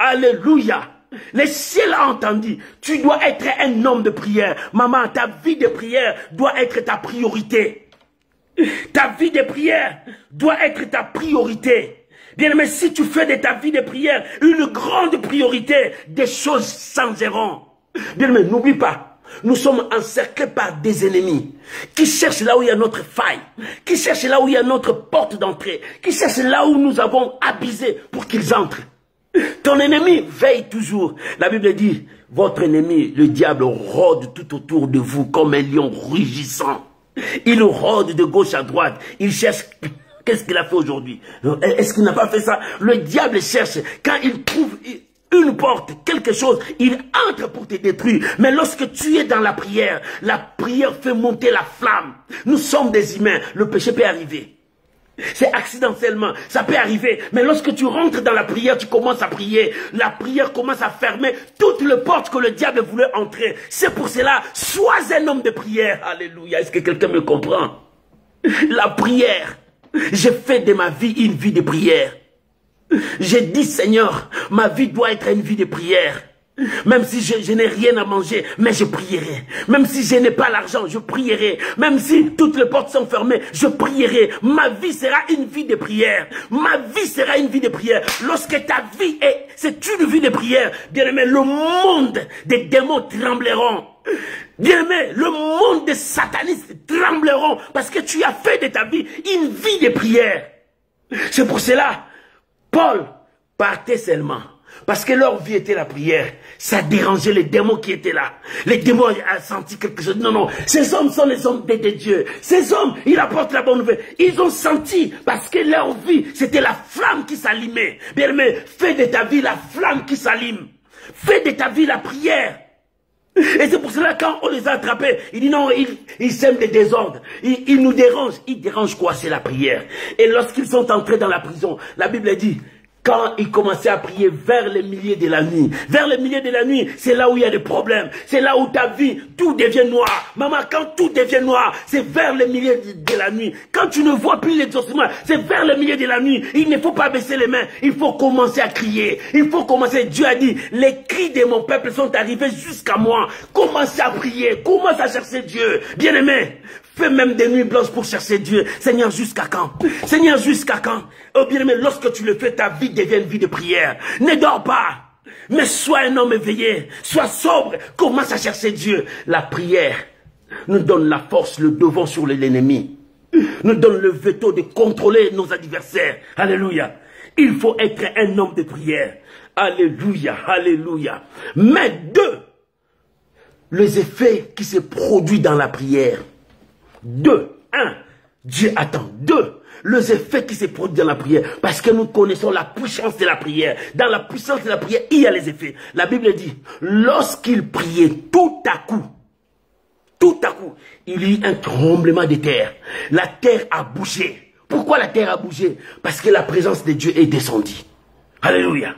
Alléluia. Le ciel a entendu. Tu dois être un homme de prière. Maman, ta vie de prière doit être ta priorité. Ta vie de prière doit être ta priorité. Bien aimé, si tu fais de ta vie de prière une grande priorité, des choses changeront. Bien aimé, n'oublie pas, nous sommes encerclés par des ennemis qui cherchent là où il y a notre faille, qui cherchent là où il y a notre porte d'entrée, qui cherchent là où nous avons abusé pour qu'ils entrent. Ton ennemi veille toujours. La Bible dit, votre ennemi, le diable, rôde tout autour de vous comme un lion rugissant. Il rôde de gauche à droite. Il cherche... Qu'est-ce qu'il a fait aujourd'hui? Est-ce qu'il n'a pas fait ça? Le diable cherche. Quand il trouve une porte, quelque chose, il entre pour te détruire. Mais lorsque tu es dans la prière fait monter la flamme. Nous sommes des humains. Le péché peut arriver. C'est accidentellement, ça peut arriver. Mais lorsque tu rentres dans la prière, tu commences à prier. La prière commence à fermer toutes les portes que le diable voulait entrer. C'est pour cela, sois un homme de prière. Alléluia. Est-ce que quelqu'un me comprend? La prière. J'ai fait de ma vie une vie de prière. J'ai dit, Seigneur, ma vie doit être une vie de prière. Même si je n'ai rien à manger, mais je prierai. Même si je n'ai pas l'argent, je prierai. Même si toutes les portes sont fermées, je prierai. Ma vie sera une vie de prière. Ma vie sera une vie de prière. Lorsque ta vie c'est une vie de prière, bien aimé, le monde des démons trembleront. Bien aimé, le monde des satanistes trembleront parce que tu as fait de ta vie une vie de prière. C'est pour cela, Paul partait seulement. Parce que leur vie était la prière. Ça dérangeait les démons qui étaient là. Les démons ont senti quelque chose. Non, non. Ces hommes sont les hommes de Dieu. Ces hommes, ils apportent la bonne nouvelle. Ils ont senti, parce que leur vie, c'était la flamme qui s'allumait. Bien aimé, fais de ta vie la flamme qui s'allume. Fais de ta vie la prière. Et c'est pour cela, quand on les a attrapés, il dit non, ils sèment des désordres. Ils nous dérangent. Ils dérangent quoi? C'est la prière. Et lorsqu'ils sont entrés dans la prison, la Bible dit, quand ils commençaient à prier vers le milieu de la nuit, c'est là où il y a des problèmes. C'est là où ta vie, tout devient noir. Maman, quand tout devient noir, c'est vers le milieu de la nuit. Quand tu ne vois plus l'exaucement, c'est vers le milieu de la nuit. Il ne faut pas baisser les mains. Il faut commencer à crier. Il faut commencer. Dieu a dit, les cris de mon peuple sont arrivés jusqu'à moi. Commencez à prier. Commence à chercher Dieu. Bien-aimé, fais même des nuits blanches pour chercher Dieu. Seigneur, jusqu'à quand? Seigneur, jusqu'à quand? Oh bien-aimé, lorsque tu le fais, ta vie devient une vie de prière. Ne dors pas, mais sois un homme éveillé. Sois sobre, commence à chercher Dieu. La prière nous donne la force, le devant sur l'ennemi. Nous donne le veto de contrôler nos adversaires. Alléluia. Il faut être un homme de prière. Alléluia, alléluia. Mais deux, les effets qui se produisent dans la prière. 2. 1. Dieu attend. 2. Les effets qui se produisent dans la prière. Parce que nous connaissons la puissance de la prière. Dans la puissance de la prière, il y a les effets. La Bible dit, lorsqu'il priait tout à coup, il y a eu un tremblement de terre. La terre a bougé. Pourquoi la terre a bougé? Parce que la présence de Dieu est descendue. Alléluia.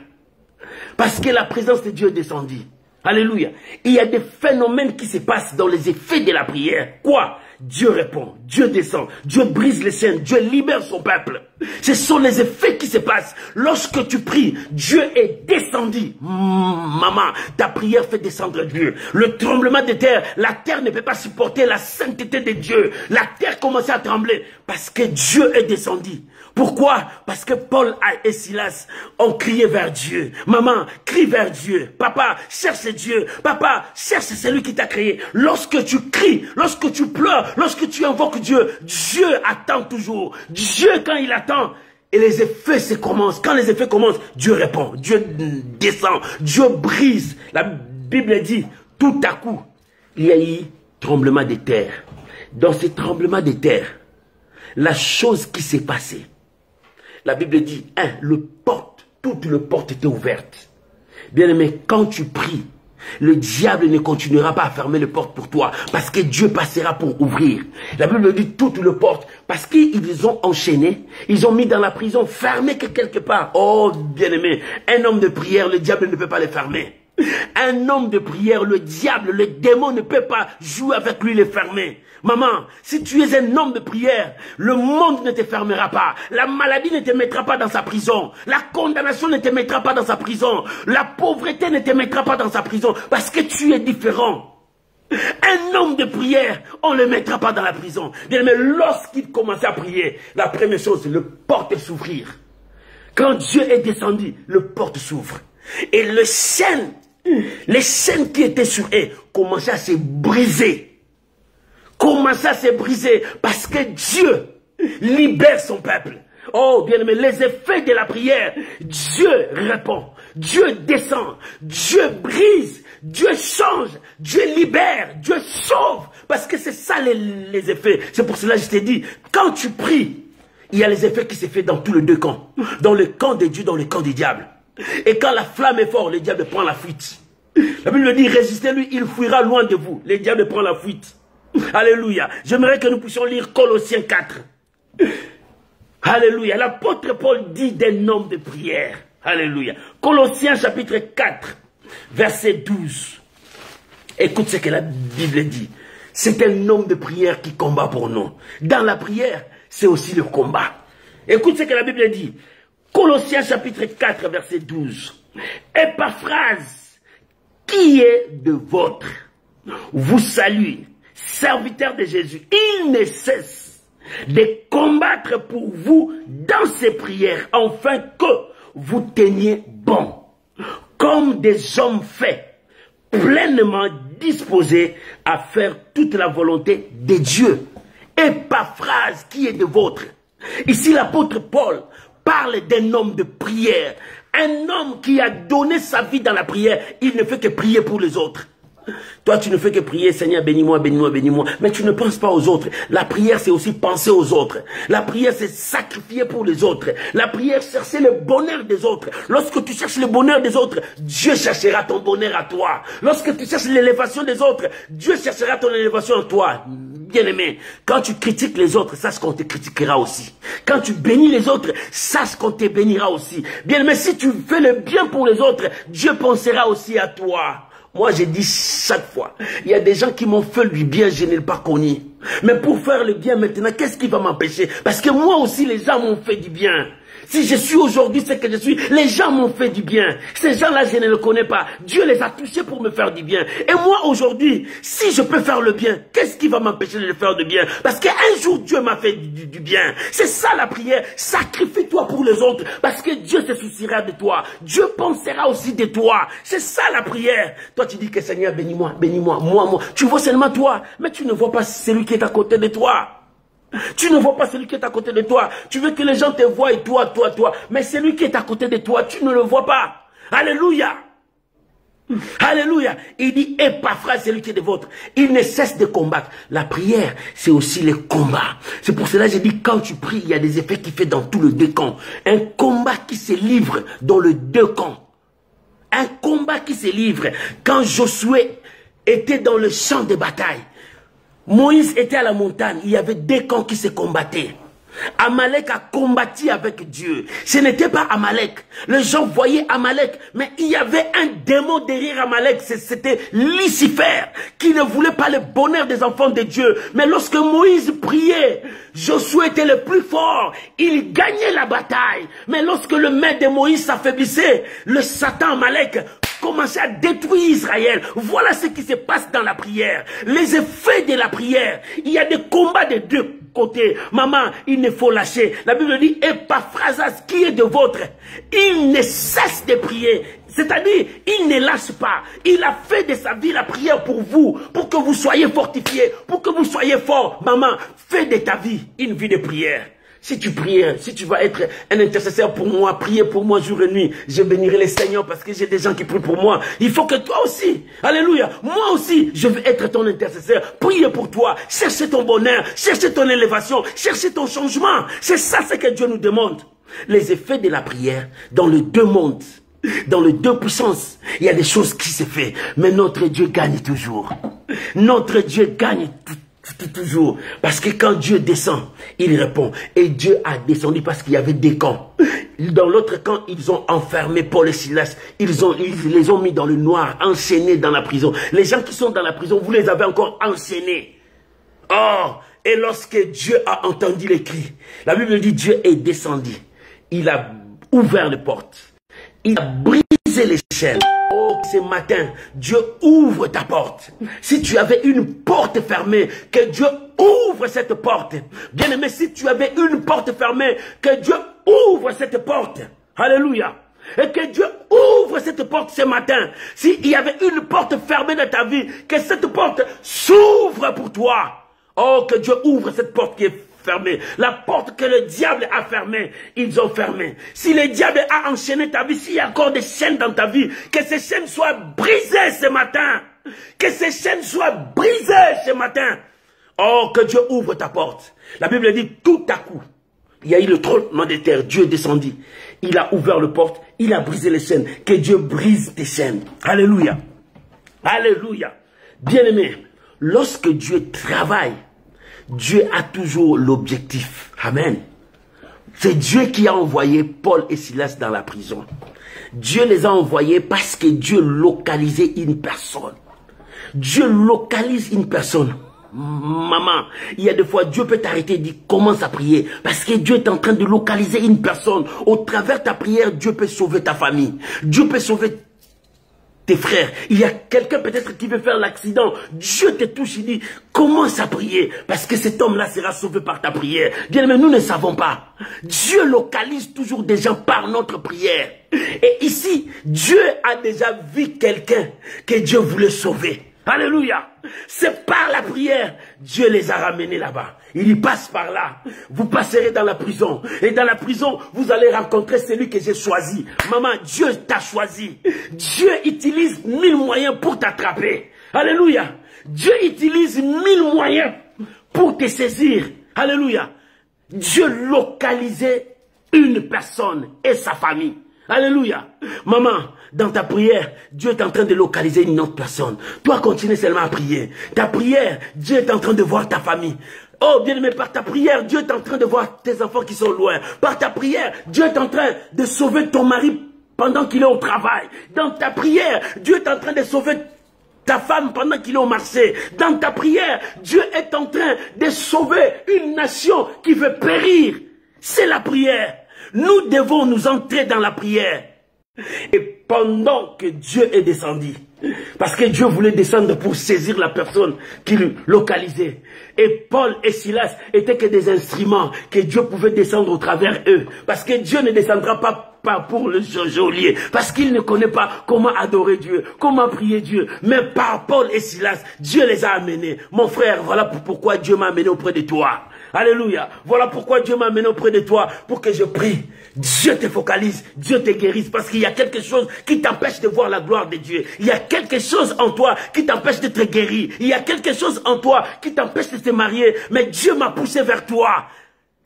Parce que la présence de Dieu est descendue. Alléluia. Il y a des phénomènes qui se passent dans les effets de la prière. Quoi? Dieu répond, Dieu descend, Dieu brise les chaînes, Dieu libère son peuple. Ce sont les effets qui se passent. Lorsque tu pries, Dieu est descendu. Maman, ta prière fait descendre Dieu. Le tremblement de terre, la terre ne peut pas supporter la sainteté de Dieu. La terre commence à trembler parce que Dieu est descendu. Pourquoi? Parce que Paul et Silas ont crié vers Dieu. Maman, crie vers Dieu. Papa, cherche Dieu. Papa, cherche celui qui t'a créé. Lorsque tu cries, lorsque tu pleures, lorsque tu invoques Dieu, Dieu attend toujours. Dieu, quand il attend, Et les effets se commencent. Quand les effets commencent, Dieu répond. Dieu descend. Dieu brise. La Bible dit, tout à coup, il y a eu tremblement de terre. Dans ce tremblement de terre, la chose qui s'est passée, la Bible dit, toute la porte était ouverte. Bien aimé, quand tu pries, le diable ne continuera pas à fermer les portes pour toi, parce que Dieu passera pour ouvrir. La Bible dit toutes les portes, parce qu'ils ont enchaîné, ils ont mis dans la prison, fermé quelque part. Oh, bien aimé, un homme de prière, le diable ne peut pas les fermer. Un homme de prière, le diable, le démon ne peut pas jouer avec lui, les fermer. Maman, si tu es un homme de prière, le monde ne te fermera pas. La maladie ne te mettra pas dans sa prison. La condamnation ne te mettra pas dans sa prison. La pauvreté ne te mettra pas dans sa prison. Parce que tu es différent. Un homme de prière, on ne le mettra pas dans la prison. Mais lorsqu'il commençait à prier, la première chose, le porte s'ouvrir. Quand Dieu est descendu, le porte s'ouvre. Et les chaînes qui étaient sur eux commençaient à se briser. Commençaient à se briser parce que Dieu libère son peuple. Oh, bien aimé, les effets de la prière, Dieu répond, Dieu descend, Dieu brise, Dieu change, Dieu libère, Dieu sauve. Parce que c'est ça les effets. C'est pour cela que je t'ai dit, quand tu pries, il y a les effets qui se font dans tous les deux camps. Dans le camp de Dieu, dans le camp du diable. Et quand la flamme est forte, le diable prend la fuite. La Bible dit, résistez-lui, il fuira loin de vous. Le diable prend la fuite. Alléluia. J'aimerais que nous puissions lire Colossiens 4. Alléluia. L'apôtre Paul dit d'un homme de prière. Alléluia. Colossiens chapitre 4, verset 12. Écoute ce que la Bible dit. C'est un homme de prière qui combat pour nous. Dans la prière, c'est aussi le combat. Écoute ce que la Bible dit. Colossiens chapitre 4, verset 12. Épaphrase, qui est de votre, vous salue, serviteur de Jésus. Il ne cesse de combattre pour vous dans ses prières, afin que vous teniez bon, comme des hommes faits, pleinement disposés à faire toute la volonté de Dieu. Épaphrase, qui est de votre. Ici, l'apôtre Paul parle d'un homme de prière. Un homme qui a donné sa vie dans la prière. Il ne fait que prier pour les autres. Toi, tu ne fais que prier, Seigneur, bénis-moi, bénis-moi, bénis-moi. Mais tu ne penses pas aux autres. La prière, c'est aussi penser aux autres. La prière, c'est sacrifier pour les autres. La prière, c'est chercher le bonheur des autres. Lorsque tu cherches le bonheur des autres, Dieu cherchera ton bonheur à toi. Lorsque tu cherches l'élévation des autres, Dieu cherchera ton élévation à toi. Bien-aimé, quand tu critiques les autres, sache qu'on te critiquera aussi. Quand tu bénis les autres, sache qu'on te bénira aussi. Bien-aimé, si tu fais le bien pour les autres, Dieu pensera aussi à toi. Moi, j'ai dit chaque fois, il y a des gens qui m'ont fait du bien, je ne l'ai pas connu. Mais pour faire le bien maintenant, qu'est-ce qui va m'empêcher? Parce que moi aussi, les gens m'ont fait du bien. Si je suis aujourd'hui ce que je suis, les gens m'ont fait du bien. Ces gens-là, je ne les connais pas. Dieu les a touchés pour me faire du bien. Et moi, aujourd'hui, si je peux faire le bien, qu'est-ce qui va m'empêcher de le faire du bien? Parce qu'un jour, Dieu m'a fait du bien. C'est ça la prière. Sacrifie-toi pour les autres. Parce que Dieu se souciera de toi. Dieu pensera aussi de toi. C'est ça la prière. Toi, tu dis que Seigneur, bénis-moi, bénis-moi, moi. Tu vois seulement toi. Mais tu ne vois pas celui qui est à côté de toi. Tu ne vois pas celui qui est à côté de toi. Tu veux que les gens te voient et toi. Mais celui qui est à côté de toi, tu ne le vois pas. Alléluia. Alléluia. Il dit, Épaphrase, celui qui est de votre. Il ne cesse de combattre. La prière, c'est aussi le combat. C'est pour cela que j'ai dit, quand tu pries, il y a des effets qui fait dans tous les deux camps. Un combat qui se livre dans les deux camps. Un combat qui se livre. Quand Josué était dans le champ de bataille, Moïse était à la montagne, il y avait deux camps qui se combattaient. Amalek a combattu avec Dieu. Ce n'était pas Amalek. Les gens voyaient Amalek, mais il y avait un démon derrière Amalek. C'était Lucifer, qui ne voulait pas le bonheur des enfants de Dieu. Mais lorsque Moïse priait, Josué était le plus fort. Il gagnait la bataille. Mais lorsque le main de Moïse s'affaiblissait, le Satan Amalek commençait à détruire Israël. Voilà ce qui se passe dans la prière. Les effets de la prière. Il y a des combats des deux côtés. Maman, il ne faut lâcher. La Bible dit, Épaphrase, qui est de votre. Il ne cesse de prier. C'est-à-dire, il ne lâche pas. Il a fait de sa vie la prière pour vous, pour que vous soyez fortifiés, pour que vous soyez forts. Maman, fais de ta vie une vie de prière. Si tu pries, si tu vas être un intercesseur pour moi, prier pour moi jour et nuit, je bénirai les Seigneurs parce que j'ai des gens qui prient pour moi. Il faut que toi aussi, alléluia, moi aussi, je veux être ton intercesseur, prier pour toi, chercher ton bonheur, chercher ton élévation, chercher ton changement. C'est ça ce que Dieu nous demande. Les effets de la prière dans les deux mondes, dans les deux puissances, il y a des choses qui se font, mais notre Dieu gagne toujours. Notre Dieu gagne toujours. Parce que quand Dieu descend, il répond. Et Dieu a descendu parce qu'il y avait des camps. Dans l'autre camp, ils ont enfermé Paul et Silas. Ils les ont mis dans le noir, enchaînés dans la prison. Les gens qui sont dans la prison, vous les avez encore enchaînés. Oh, et lorsque Dieu a entendu les cris, la Bible dit Dieu est descendu. Il a ouvert les portes. Il a brisé les chaînes. Oh, ce matin, Dieu ouvre ta porte. Si tu avais une porte fermée, que Dieu ouvre cette porte. Bien-aimé, si tu avais une porte fermée, que Dieu ouvre cette porte. Alléluia. Et que Dieu ouvre cette porte ce matin. S'il y avait une porte fermée dans ta vie, que cette porte s'ouvre pour toi. Oh, que Dieu ouvre cette porte qui est fermée. La porte que le diable a fermée, ils ont fermé. Si le diable a enchaîné ta vie, s'il y a encore des chaînes dans ta vie, que ces chaînes soient brisées ce matin. Que ces chaînes soient brisées ce matin. Oh, que Dieu ouvre ta porte. La Bible dit tout à coup, il y a eu le tremblement de terre, Dieu est descendu. Il a ouvert le porte, il a brisé les chaînes. Que Dieu brise tes chaînes. Alléluia. Alléluia. Bien-aimé, lorsque Dieu travaille, Dieu a toujours l'objectif. Amen. C'est Dieu qui a envoyé Paul et Silas dans la prison. Dieu les a envoyés parce que Dieu localisait une personne. Dieu localise une personne. Maman, il y a des fois, Dieu peut t'arrêter et dire, commence à prier. Parce que Dieu est en train de localiser une personne. Au travers de ta prière, Dieu peut sauver ta famille. Dieu peut sauver tes frères. Il y a quelqu'un peut-être qui veut faire l'accident. Dieu te touche, il dit, commence à prier. Parce que cet homme-là sera sauvé par ta prière. Bien, mais nous ne savons pas. Dieu localise toujours des gens par notre prière. Et ici, Dieu a déjà vu quelqu'un que Dieu voulait sauver. Alléluia. C'est par la prière, Dieu les a ramenés là-bas. Il y passe par là. Vous passerez dans la prison. Et dans la prison, vous allez rencontrer celui que j'ai choisi. Maman, Dieu t'a choisi. Dieu utilise 1000 moyens pour t'attraper. Alléluia. Dieu utilise 1000 moyens pour te saisir. Alléluia. Dieu localisait une personne et sa famille. Alléluia. Maman, dans ta prière, Dieu est en train de localiser une autre personne. Toi, continue seulement à prier. Ta prière, Dieu est en train de voir ta famille. Oh, bien-aimé, par ta prière, Dieu est en train de voir tes enfants qui sont loin. Par ta prière, Dieu est en train de sauver ton mari pendant qu'il est au travail. Dans ta prière, Dieu est en train de sauver ta femme pendant qu'il est au marché. Dans ta prière, Dieu est en train de sauver une nation qui veut périr. C'est la prière. Nous devons nous entrer dans la prière. Et pendant que Dieu est descendu, parce que Dieu voulait descendre pour saisir la personne qu'il localisait. Et Paul et Silas étaient que des instruments que Dieu pouvait descendre au travers eux. Parce que Dieu ne descendra pas pour le geôlier. Parce qu'il ne connaît pas comment adorer Dieu, comment prier Dieu. Mais par Paul et Silas, Dieu les a amenés. Mon frère, voilà pourquoi Dieu m'a amené auprès de toi. Alléluia. Voilà pourquoi Dieu m'a amené auprès de toi, pour que je prie. Dieu te focalise, Dieu te guérisse, parce qu'il y a quelque chose qui t'empêche de voir la gloire de Dieu. Il y a quelque chose en toi qui t'empêche d'être guéri. Il y a quelque chose en toi qui t'empêche de te marier. Mais Dieu m'a poussé vers toi.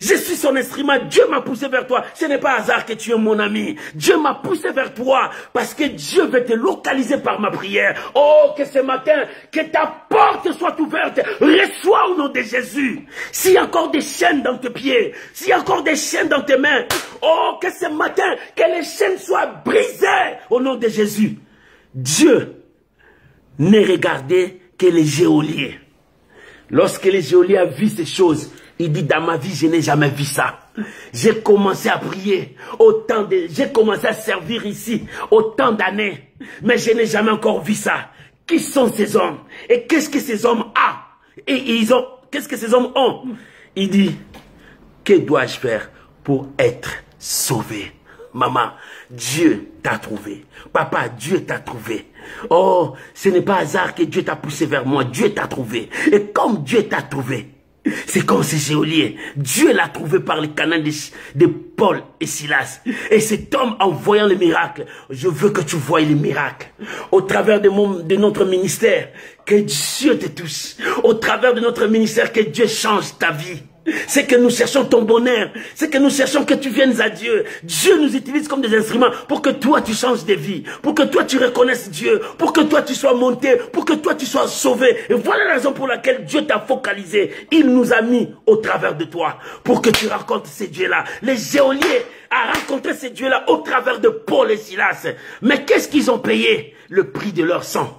Je suis son instrument, Dieu m'a poussé vers toi. Ce n'est pas hasard que tu es mon ami. Dieu m'a poussé vers toi parce que Dieu veut te localiser par ma prière. Oh, que ce matin, que ta porte soit ouverte. Reçois au nom de Jésus. S'il y a encore des chaînes dans tes pieds, s'il y a encore des chaînes dans tes mains, oh, que ce matin, que les chaînes soient brisées au nom de Jésus. Dieu n'est regardé que les geôliers. Lorsque les geôliers ont vu ces choses, il dit, dans ma vie, je n'ai jamais vu ça. J'ai commencé à prier, j'ai commencé à servir ici, autant d'années, mais je n'ai jamais encore vu ça. Qui sont ces hommes? Et qu'est-ce que ces hommes ont? Et qu'est-ce que ces hommes ont? Il dit, que dois-je faire pour être sauvé? Maman, Dieu t'a trouvé. Papa, Dieu t'a trouvé. Oh, ce n'est pas hasard que Dieu t'a poussé vers moi. Dieu t'a trouvé. Et comme Dieu t'a trouvé, C'est comme ces geôliers. Dieu l'a trouvé par les canaux de Paul et Silas. Et cet homme, en voyant les miracles, je veux que tu voies les miracles. Au travers de notre ministère, que Dieu te touche. Au travers de notre ministère, que Dieu change ta vie. C'est que nous cherchons ton bonheur. C'est que nous cherchons que tu viennes à Dieu. Dieu nous utilise comme des instruments pour que toi tu changes de vie. Pour que toi tu reconnaisses Dieu. Pour que toi tu sois monté. Pour que toi tu sois sauvé. Et voilà la raison pour laquelle Dieu t'a focalisé. Il nous a mis au travers de toi. Pour que tu rencontres ces dieux-là. Les geôliers a rencontré ces dieux-là au travers de Paul et Silas. Mais qu'est-ce qu'ils ont payé? Le prix de leur sang.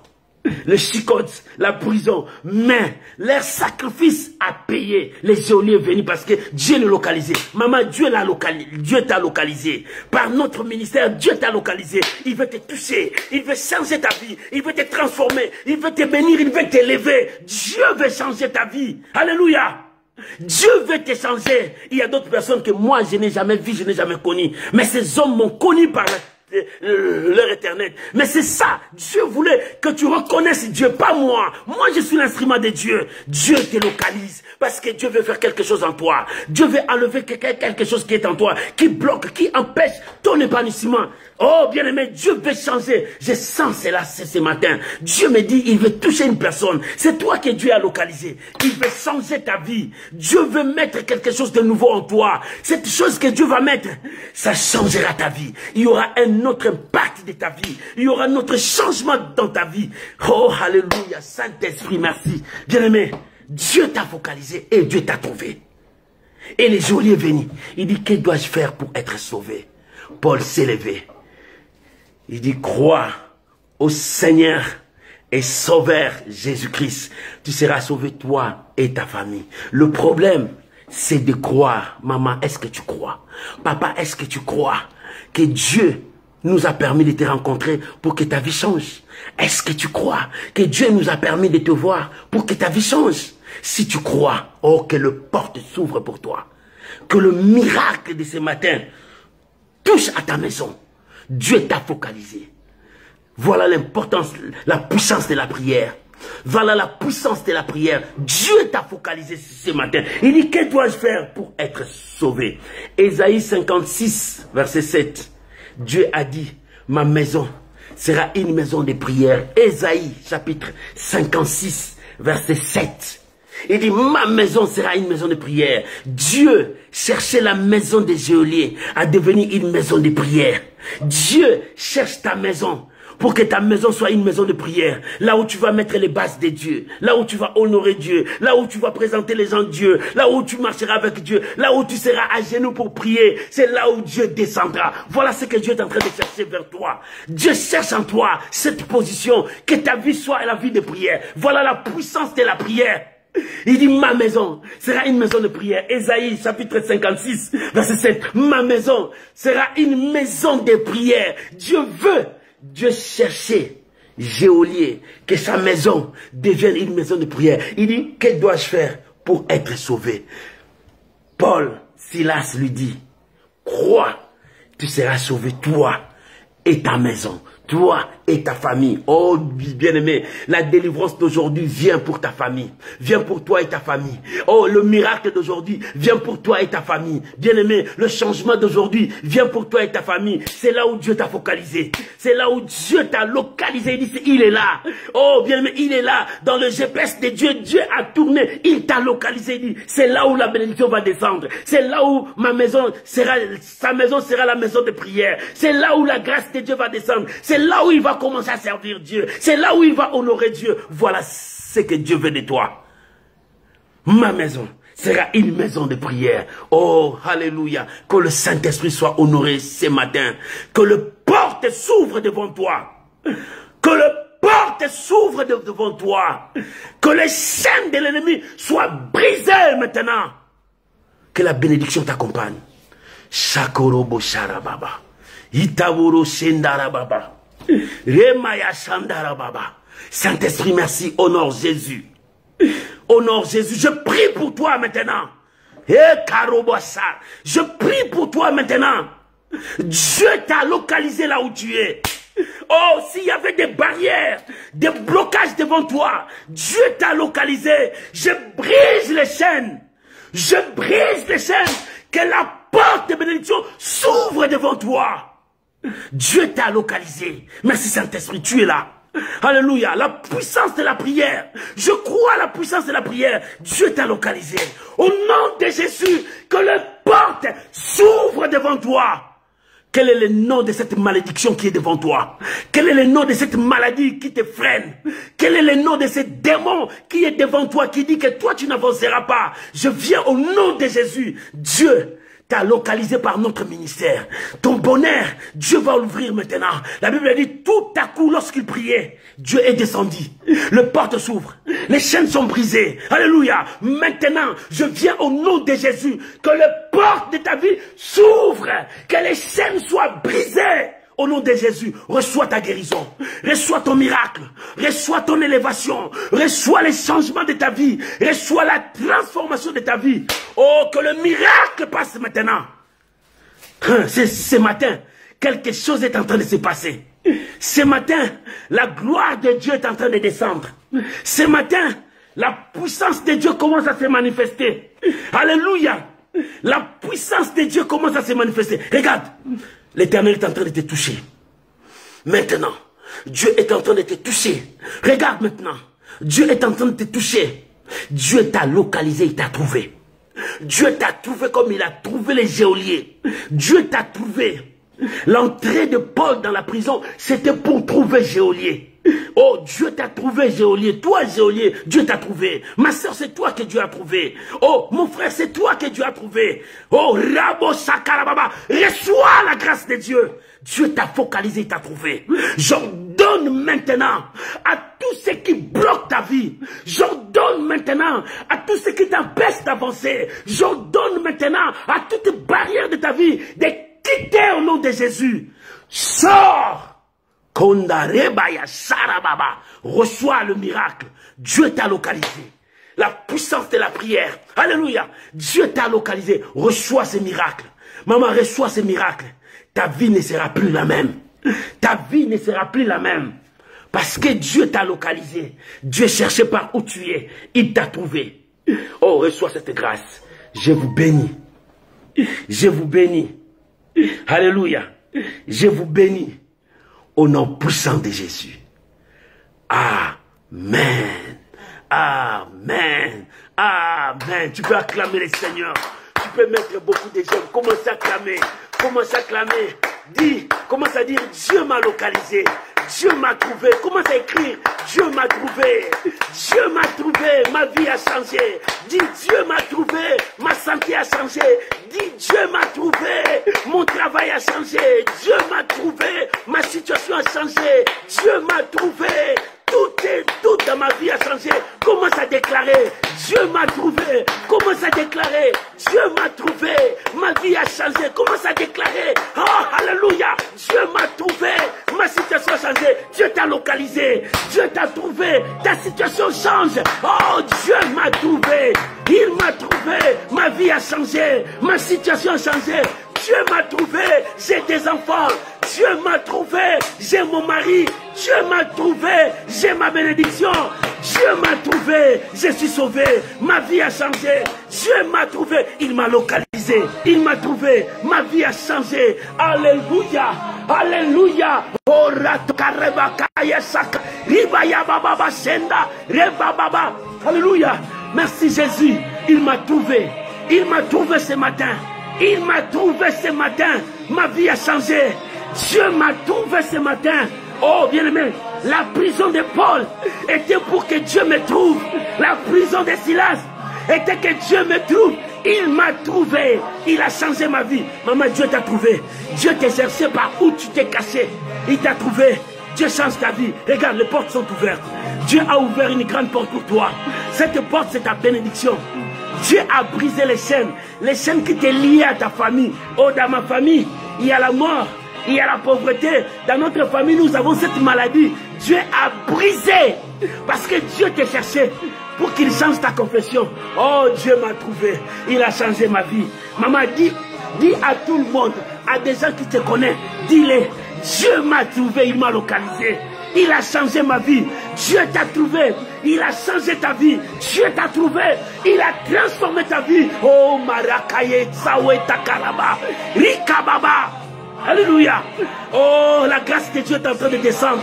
Le chicote, la prison, mais leur sacrifice a payé. Les geôliers venus parce que Dieu le localisait. Maman, Dieu l'a localisé. Dieu t'a localisé. Par notre ministère, Dieu t'a localisé. Il veut te toucher. Il veut changer ta vie. Il veut te transformer. Il veut te bénir. Il veut t'élever. Dieu veut changer ta vie. Alléluia. Dieu veut te changer. Il y a d'autres personnes que moi, je n'ai jamais vues, je n'ai jamais connues. Mais ces hommes m'ont connu par leur éternel. Mais c'est ça, Dieu voulait que tu reconnaisses Dieu, pas moi. Moi je suis l'instrument de Dieu. Dieu te localise parce que Dieu veut faire quelque chose en toi. Dieu veut enlever quelque chose qui est en toi, qui bloque, qui empêche ton épanouissement. Oh bien-aimé, Dieu veut changer. Je sens cela ce matin. Dieu me dit, il veut toucher une personne. C'est toi que Dieu a localisé. Il veut changer ta vie. Dieu veut mettre quelque chose de nouveau en toi. Cette chose que Dieu va mettre, ça changera ta vie. Il y aura un autre impact de ta vie. Il y aura un autre changement dans ta vie. Oh, alléluia, Saint-Esprit, merci. Bien-aimé, Dieu t'a focalisé et Dieu t'a trouvé. Et les geôliers venus, il dit, que dois-je faire pour être sauvé? Paul s'est levé. Il dit, crois au Seigneur et Sauveur Jésus-Christ. Tu seras sauvé, toi et ta famille. Le problème, c'est de croire. Maman, est-ce que tu crois? Papa, est-ce que tu crois que Dieu nous a permis de te rencontrer pour que ta vie change? Est-ce que tu crois que Dieu nous a permis de te voir pour que ta vie change? Si tu crois, oh, que le porte s'ouvre pour toi. Que le miracle de ce matin touche à ta maison. Dieu t'a focalisé. Voilà l'importance, la puissance de la prière. Voilà la puissance de la prière. Dieu t'a focalisé ce matin. Il dit, que dois-je faire pour être sauvé? Ésaïe 56, verset 7. Dieu a dit, ma maison sera une maison de prière. Ésaïe, chapitre 56, verset 7. Il dit, ma maison sera une maison de prière. Dieu cherchait la maison des geôliers à devenir une maison de prière. Dieu cherche ta maison pour que ta maison soit une maison de prière. Là où tu vas mettre les bases de Dieu. Là où tu vas honorer Dieu. Là où tu vas présenter les gens de Dieu. Là où tu marcheras avec Dieu. Là où tu seras à genoux pour prier. C'est là où Dieu descendra. Voilà ce que Dieu est en train de chercher vers toi. Dieu cherche en toi cette position. Que ta vie soit la vie de prière. Voilà la puissance de la prière. Il dit, ma maison sera une maison de prière. Ésaïe chapitre 56 verset 7. Ma maison sera une maison de prière. Dieu cherchait geôlier que sa maison devienne une maison de prière. Il dit, que dois-je faire pour être sauvé? Paul, Silas lui dit, crois, tu seras sauvé, toi et ta maison. Toi et ta famille. Oh, bien-aimé, la délivrance d'aujourd'hui vient pour ta famille. Vient pour toi et ta famille. Oh, le miracle d'aujourd'hui vient pour toi et ta famille. Bien-aimé, le changement d'aujourd'hui vient pour toi et ta famille. C'est là où Dieu t'a focalisé. C'est là où Dieu t'a localisé. Il dit, il est là. Oh, bien-aimé, il est là. Dans le GPS de Dieu, Dieu a tourné. Il t'a localisé. Il dit, c'est là où la bénédiction va descendre. C'est là où sa maison sera la maison de prière. C'est là où la grâce de Dieu va descendre. C'est là où il va commencer à servir Dieu. C'est là où il va honorer Dieu. Voilà ce que Dieu veut de toi. Ma maison sera une maison de prière. Oh, alléluia. Que le Saint-Esprit soit honoré ce matin. Que le porte s'ouvre devant toi. Que le porte s'ouvre devant toi. Que les chaînes de l'ennemi soient brisées maintenant. Que la bénédiction t'accompagne. Shakorobo Sharababa. Itaburo Shendarababa. Remaya Shandara Baba. Saint-Esprit, merci. Honore Jésus. Honore Jésus. Je prie pour toi maintenant. Je prie pour toi maintenant. Dieu t'a localisé là où tu es. Oh, s'il y avait des barrières, des blocages devant toi, Dieu t'a localisé. Je brise les chaînes. Je brise les chaînes. Que la porte de bénédiction s'ouvre devant toi. Dieu t'a localisé. Merci Saint-Esprit, tu es là. Alléluia, la puissance de la prière. Je crois à la puissance de la prière. Dieu t'a localisé. Au nom de Jésus, que les portes s'ouvrent devant toi. Quel est le nom de cette malédiction qui est devant toi? Quel est le nom de cette maladie qui te freine? Quel est le nom de ce démon qui est devant toi, qui dit que toi tu n'avanceras pas? Je viens au nom de Jésus. Dieu t'a localisé par notre ministère. Ton bonheur, Dieu va l'ouvrir maintenant. La Bible dit, tout à coup, lorsqu'il priait, Dieu est descendu. Les portes s'ouvrent. Les chaînes sont brisées. Alléluia. Maintenant, je viens au nom de Jésus. Que les portes de ta vie s'ouvrent. Que les chaînes soient brisées. Au nom de Jésus, reçois ta guérison, reçois ton miracle, reçois ton élévation, reçois les changements de ta vie, reçois la transformation de ta vie. Oh, que le miracle passe maintenant. Ce matin, quelque chose est en train de se passer. Ce matin, la gloire de Dieu est en train de descendre. Ce matin, la puissance de Dieu commence à se manifester. Alléluia. La puissance de Dieu commence à se manifester. Regarde. L'Éternel est en train de te toucher. Maintenant, Dieu est en train de te toucher. Regarde maintenant. Dieu est en train de te toucher. Dieu t'a localisé, il t'a trouvé. Dieu t'a trouvé comme il a trouvé les geôliers. Dieu t'a trouvé. L'entrée de Paul dans la prison, c'était pour trouver geôlier. Oh, Dieu t'a trouvé, geôlier. Toi, geôlier, Dieu t'a trouvé. Ma soeur, c'est toi que Dieu a trouvé. Oh, mon frère, c'est toi que Dieu a trouvé. Oh, Rabo Sakarababa, reçois la grâce de Dieu. Dieu t'a focalisé, t'a trouvé. J'ordonne maintenant à tout ce qui bloque ta vie. J'ordonne maintenant à tout ce qui t'empêche d'avancer. J'ordonne maintenant à toute barrière de ta vie de quitter au nom de Jésus. Sors. Reçois le miracle. Dieu t'a localisé. La puissance de la prière. Alléluia. Dieu t'a localisé. Reçois ce miracle. Maman, reçois ce miracle. Ta vie ne sera plus la même. Ta vie ne sera plus la même. Parce que Dieu t'a localisé. Dieu cherchait par où tu es. Il t'a trouvé. Oh, reçois cette grâce. Je vous bénis. Je vous bénis. Alléluia. Je vous bénis. Au nom puissant de Jésus. Amen. Amen. Amen. Tu peux acclamer le Seigneur. Tu peux mettre beaucoup de j'aime. Commence à acclamer. Commence à acclamer. Dis, commence à dire, Dieu m'a localisé. Dieu m'a trouvé. Commence à écrire, Dieu m'a trouvé. Dieu m'a trouvé. Ma vie a changé. Dis, Dieu m'a trouvé. Ma santé a changé. Dis, Dieu m'a trouvé. Mon travail a changé. Dieu m'a trouvé. Ma situation a changé. Dieu m'a trouvé. Tout dans ma vie a changé. Commence à déclarer, Dieu m'a trouvé. Commence à déclarer, Dieu m'a trouvé. Ma vie a changé. Commence à déclarer, oh, alléluia, Dieu m'a trouvé. Ma situation a changé. Dieu t'a localisé. Dieu t'a trouvé. Ta situation change. Oh, Dieu m'a trouvé. Il m'a trouvé. Ma vie a changé. Ma situation a changé. Dieu m'a trouvé. J'ai des enfants. Dieu m'a trouvé. J'ai mon mari. Dieu m'a trouvé. J'ai ma bénédiction. Dieu m'a trouvé. Je suis sauvé. Ma vie a changé. Dieu m'a trouvé. Il m'a localisé. Il m'a trouvé. Ma vie a changé. Alléluia. Alléluia. Alléluia. Merci Jésus. Il m'a trouvé. Il m'a trouvé ce matin. Il m'a trouvé ce matin. Ma vie a changé. Dieu m'a trouvé ce matin. Oh, bien-aimé, la prison de Paul était pour que Dieu me trouve. La prison de Silas était que Dieu me trouve. Il m'a trouvé. Il a changé ma vie. Maman, Dieu t'a trouvé. Dieu t'a cherché par où tu t'es caché. Il t'a trouvé. Dieu change ta vie. Regarde, les portes sont ouvertes. Dieu a ouvert une grande porte pour toi. Cette porte, c'est ta bénédiction. Dieu a brisé les chaînes qui te liaient à ta famille. Oh, dans ma famille, il y a la mort, il y a la pauvreté. Dans notre famille, nous avons cette maladie. Dieu a brisé. Parce que Dieu t'a cherché pour qu'il change ta confession. Oh, Dieu m'a trouvé. Il a changé ma vie. Maman, dis à tout le monde, à des gens qui te connaissent, dis-les. Dieu m'a trouvé, il m'a localisé. Il a changé ma vie. Dieu t'a trouvé. Il a changé ta vie. Dieu t'a trouvé. Il a transformé ta vie. Oh, Marakaye, Tsawe, Takaraba, Rikababa. Alléluia. Oh, la grâce de Dieu est en train de descendre.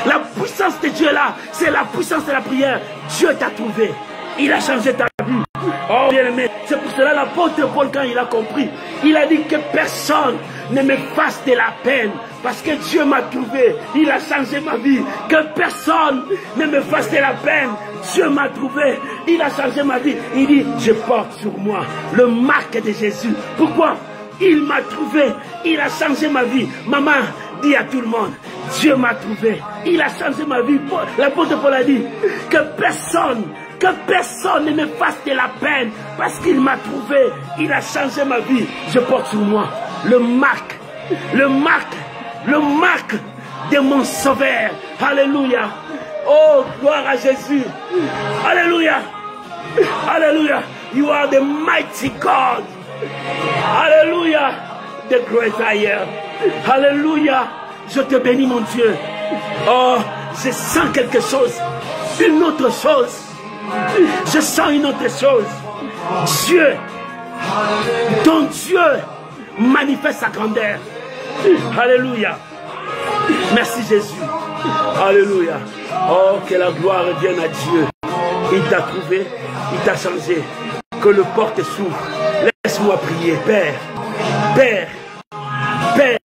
La puissance de Dieu est là. C'est la puissance de la prière. Dieu t'a trouvé. Il a changé ta vie. Oh, bien aimé. C'est pour cela l'apôtre Paul, quand il a compris, il a dit que personne ne me fasse de la peine. Parce que Dieu m'a trouvé. Il a changé ma vie. Que personne ne me fasse de la peine. Dieu m'a trouvé. Il a changé ma vie. Il dit, je porte sur moi le marque de Jésus. Pourquoi? Il m'a trouvé. Il a changé ma vie. Maman, dis à tout le monde, Dieu m'a trouvé. Il a changé ma vie. L'apôtre Paul a dit que personne ne me fasse de la peine. Parce qu'il m'a trouvé. Il a changé ma vie. Je porte sur moi le marque de mon sauveur. Alléluia. Oh, gloire à Jésus. Alléluia. Alléluia. You are the mighty God. Alléluia. The great I am. Alléluia. Je te bénis, mon Dieu. Oh, je sens quelque chose. Une autre chose. Je sens une autre chose. Dieu, ton Dieu manifeste sa grandeur. Alléluia. Merci Jésus. Alléluia. Oh, que la gloire revienne à Dieu. Il t'a trouvé, il t'a changé. Que le porte s'ouvre. Laisse-moi prier. Père, Père, Père,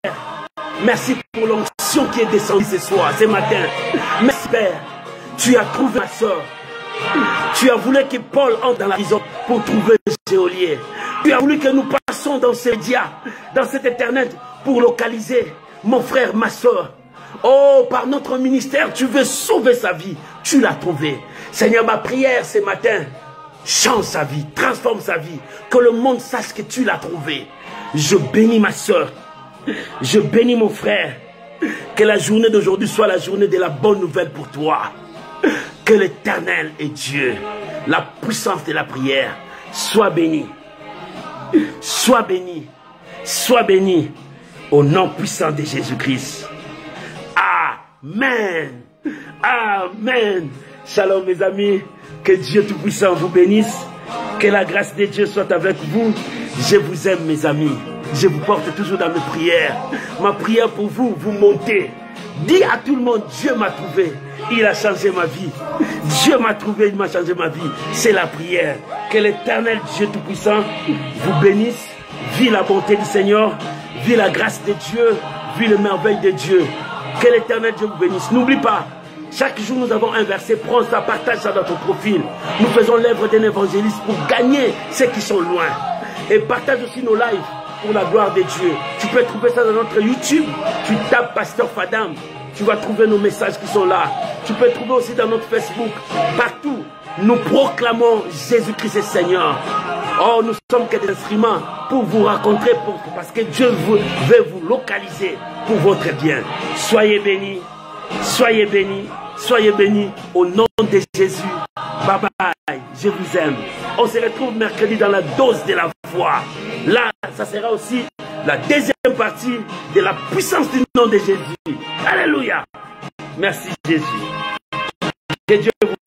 merci pour l'onction qui est descendue ce soir, ce matin. Merci Père. Tu as trouvé ma soeur. Tu as voulu que Paul entre dans la prison pour trouver Géolier. Tu as voulu que nous passions dans ces dias, dans cette éternel, pour localiser mon frère, ma soeur. Oh, par notre ministère, tu veux sauver sa vie. Tu l'as trouvé. Seigneur, ma prière ce matin, change sa vie, transforme sa vie. Que le monde sache que tu l'as trouvé. Je bénis ma soeur. Je bénis mon frère. Que la journée d'aujourd'hui soit la journée de la bonne nouvelle pour toi. Que l'Éternel est Dieu. La puissance de la prière soit bénie. Sois béni. Sois béni. Au nom puissant de Jésus-Christ. Amen. Amen. Shalom mes amis. Que Dieu Tout-Puissant vous bénisse. Que la grâce de Dieu soit avec vous. Je vous aime mes amis. Je vous porte toujours dans mes prières. Ma prière pour vous, vous montez. Dis à tout le monde, Dieu m'a trouvé. Il a changé ma vie. Dieu m'a trouvé, il m'a changé ma vie. C'est la prière. Que l'Éternel Dieu Tout-Puissant vous bénisse. Vis la bonté du Seigneur. Vis la grâce de Dieu. Vis les merveilles de Dieu. Que l'Éternel Dieu vous bénisse. N'oublie pas, chaque jour nous avons un verset. Prends ça, partage ça dans ton profil. Nous faisons l'œuvre d'un évangéliste pour gagner ceux qui sont loin. Et partage aussi nos lives pour la gloire de Dieu. Tu peux trouver ça dans notre YouTube. Tu tapes Pasteur Fadam. Tu vas trouver nos messages qui sont là. Tu peux trouver aussi dans notre Facebook. Partout, nous proclamons Jésus-Christ est Seigneur. Oh, nous sommes que des instruments pour vous rencontrer, parce que Dieu veut vous localiser pour votre bien. Soyez bénis, soyez bénis, soyez bénis au nom de Jésus. Bye bye, je vous aime. On se retrouve mercredi dans la dose de la foi. Là, ça sera aussi la deuxième partie de la puissance du nom de Jésus. Alléluia. Merci Jésus. Que Dieu vous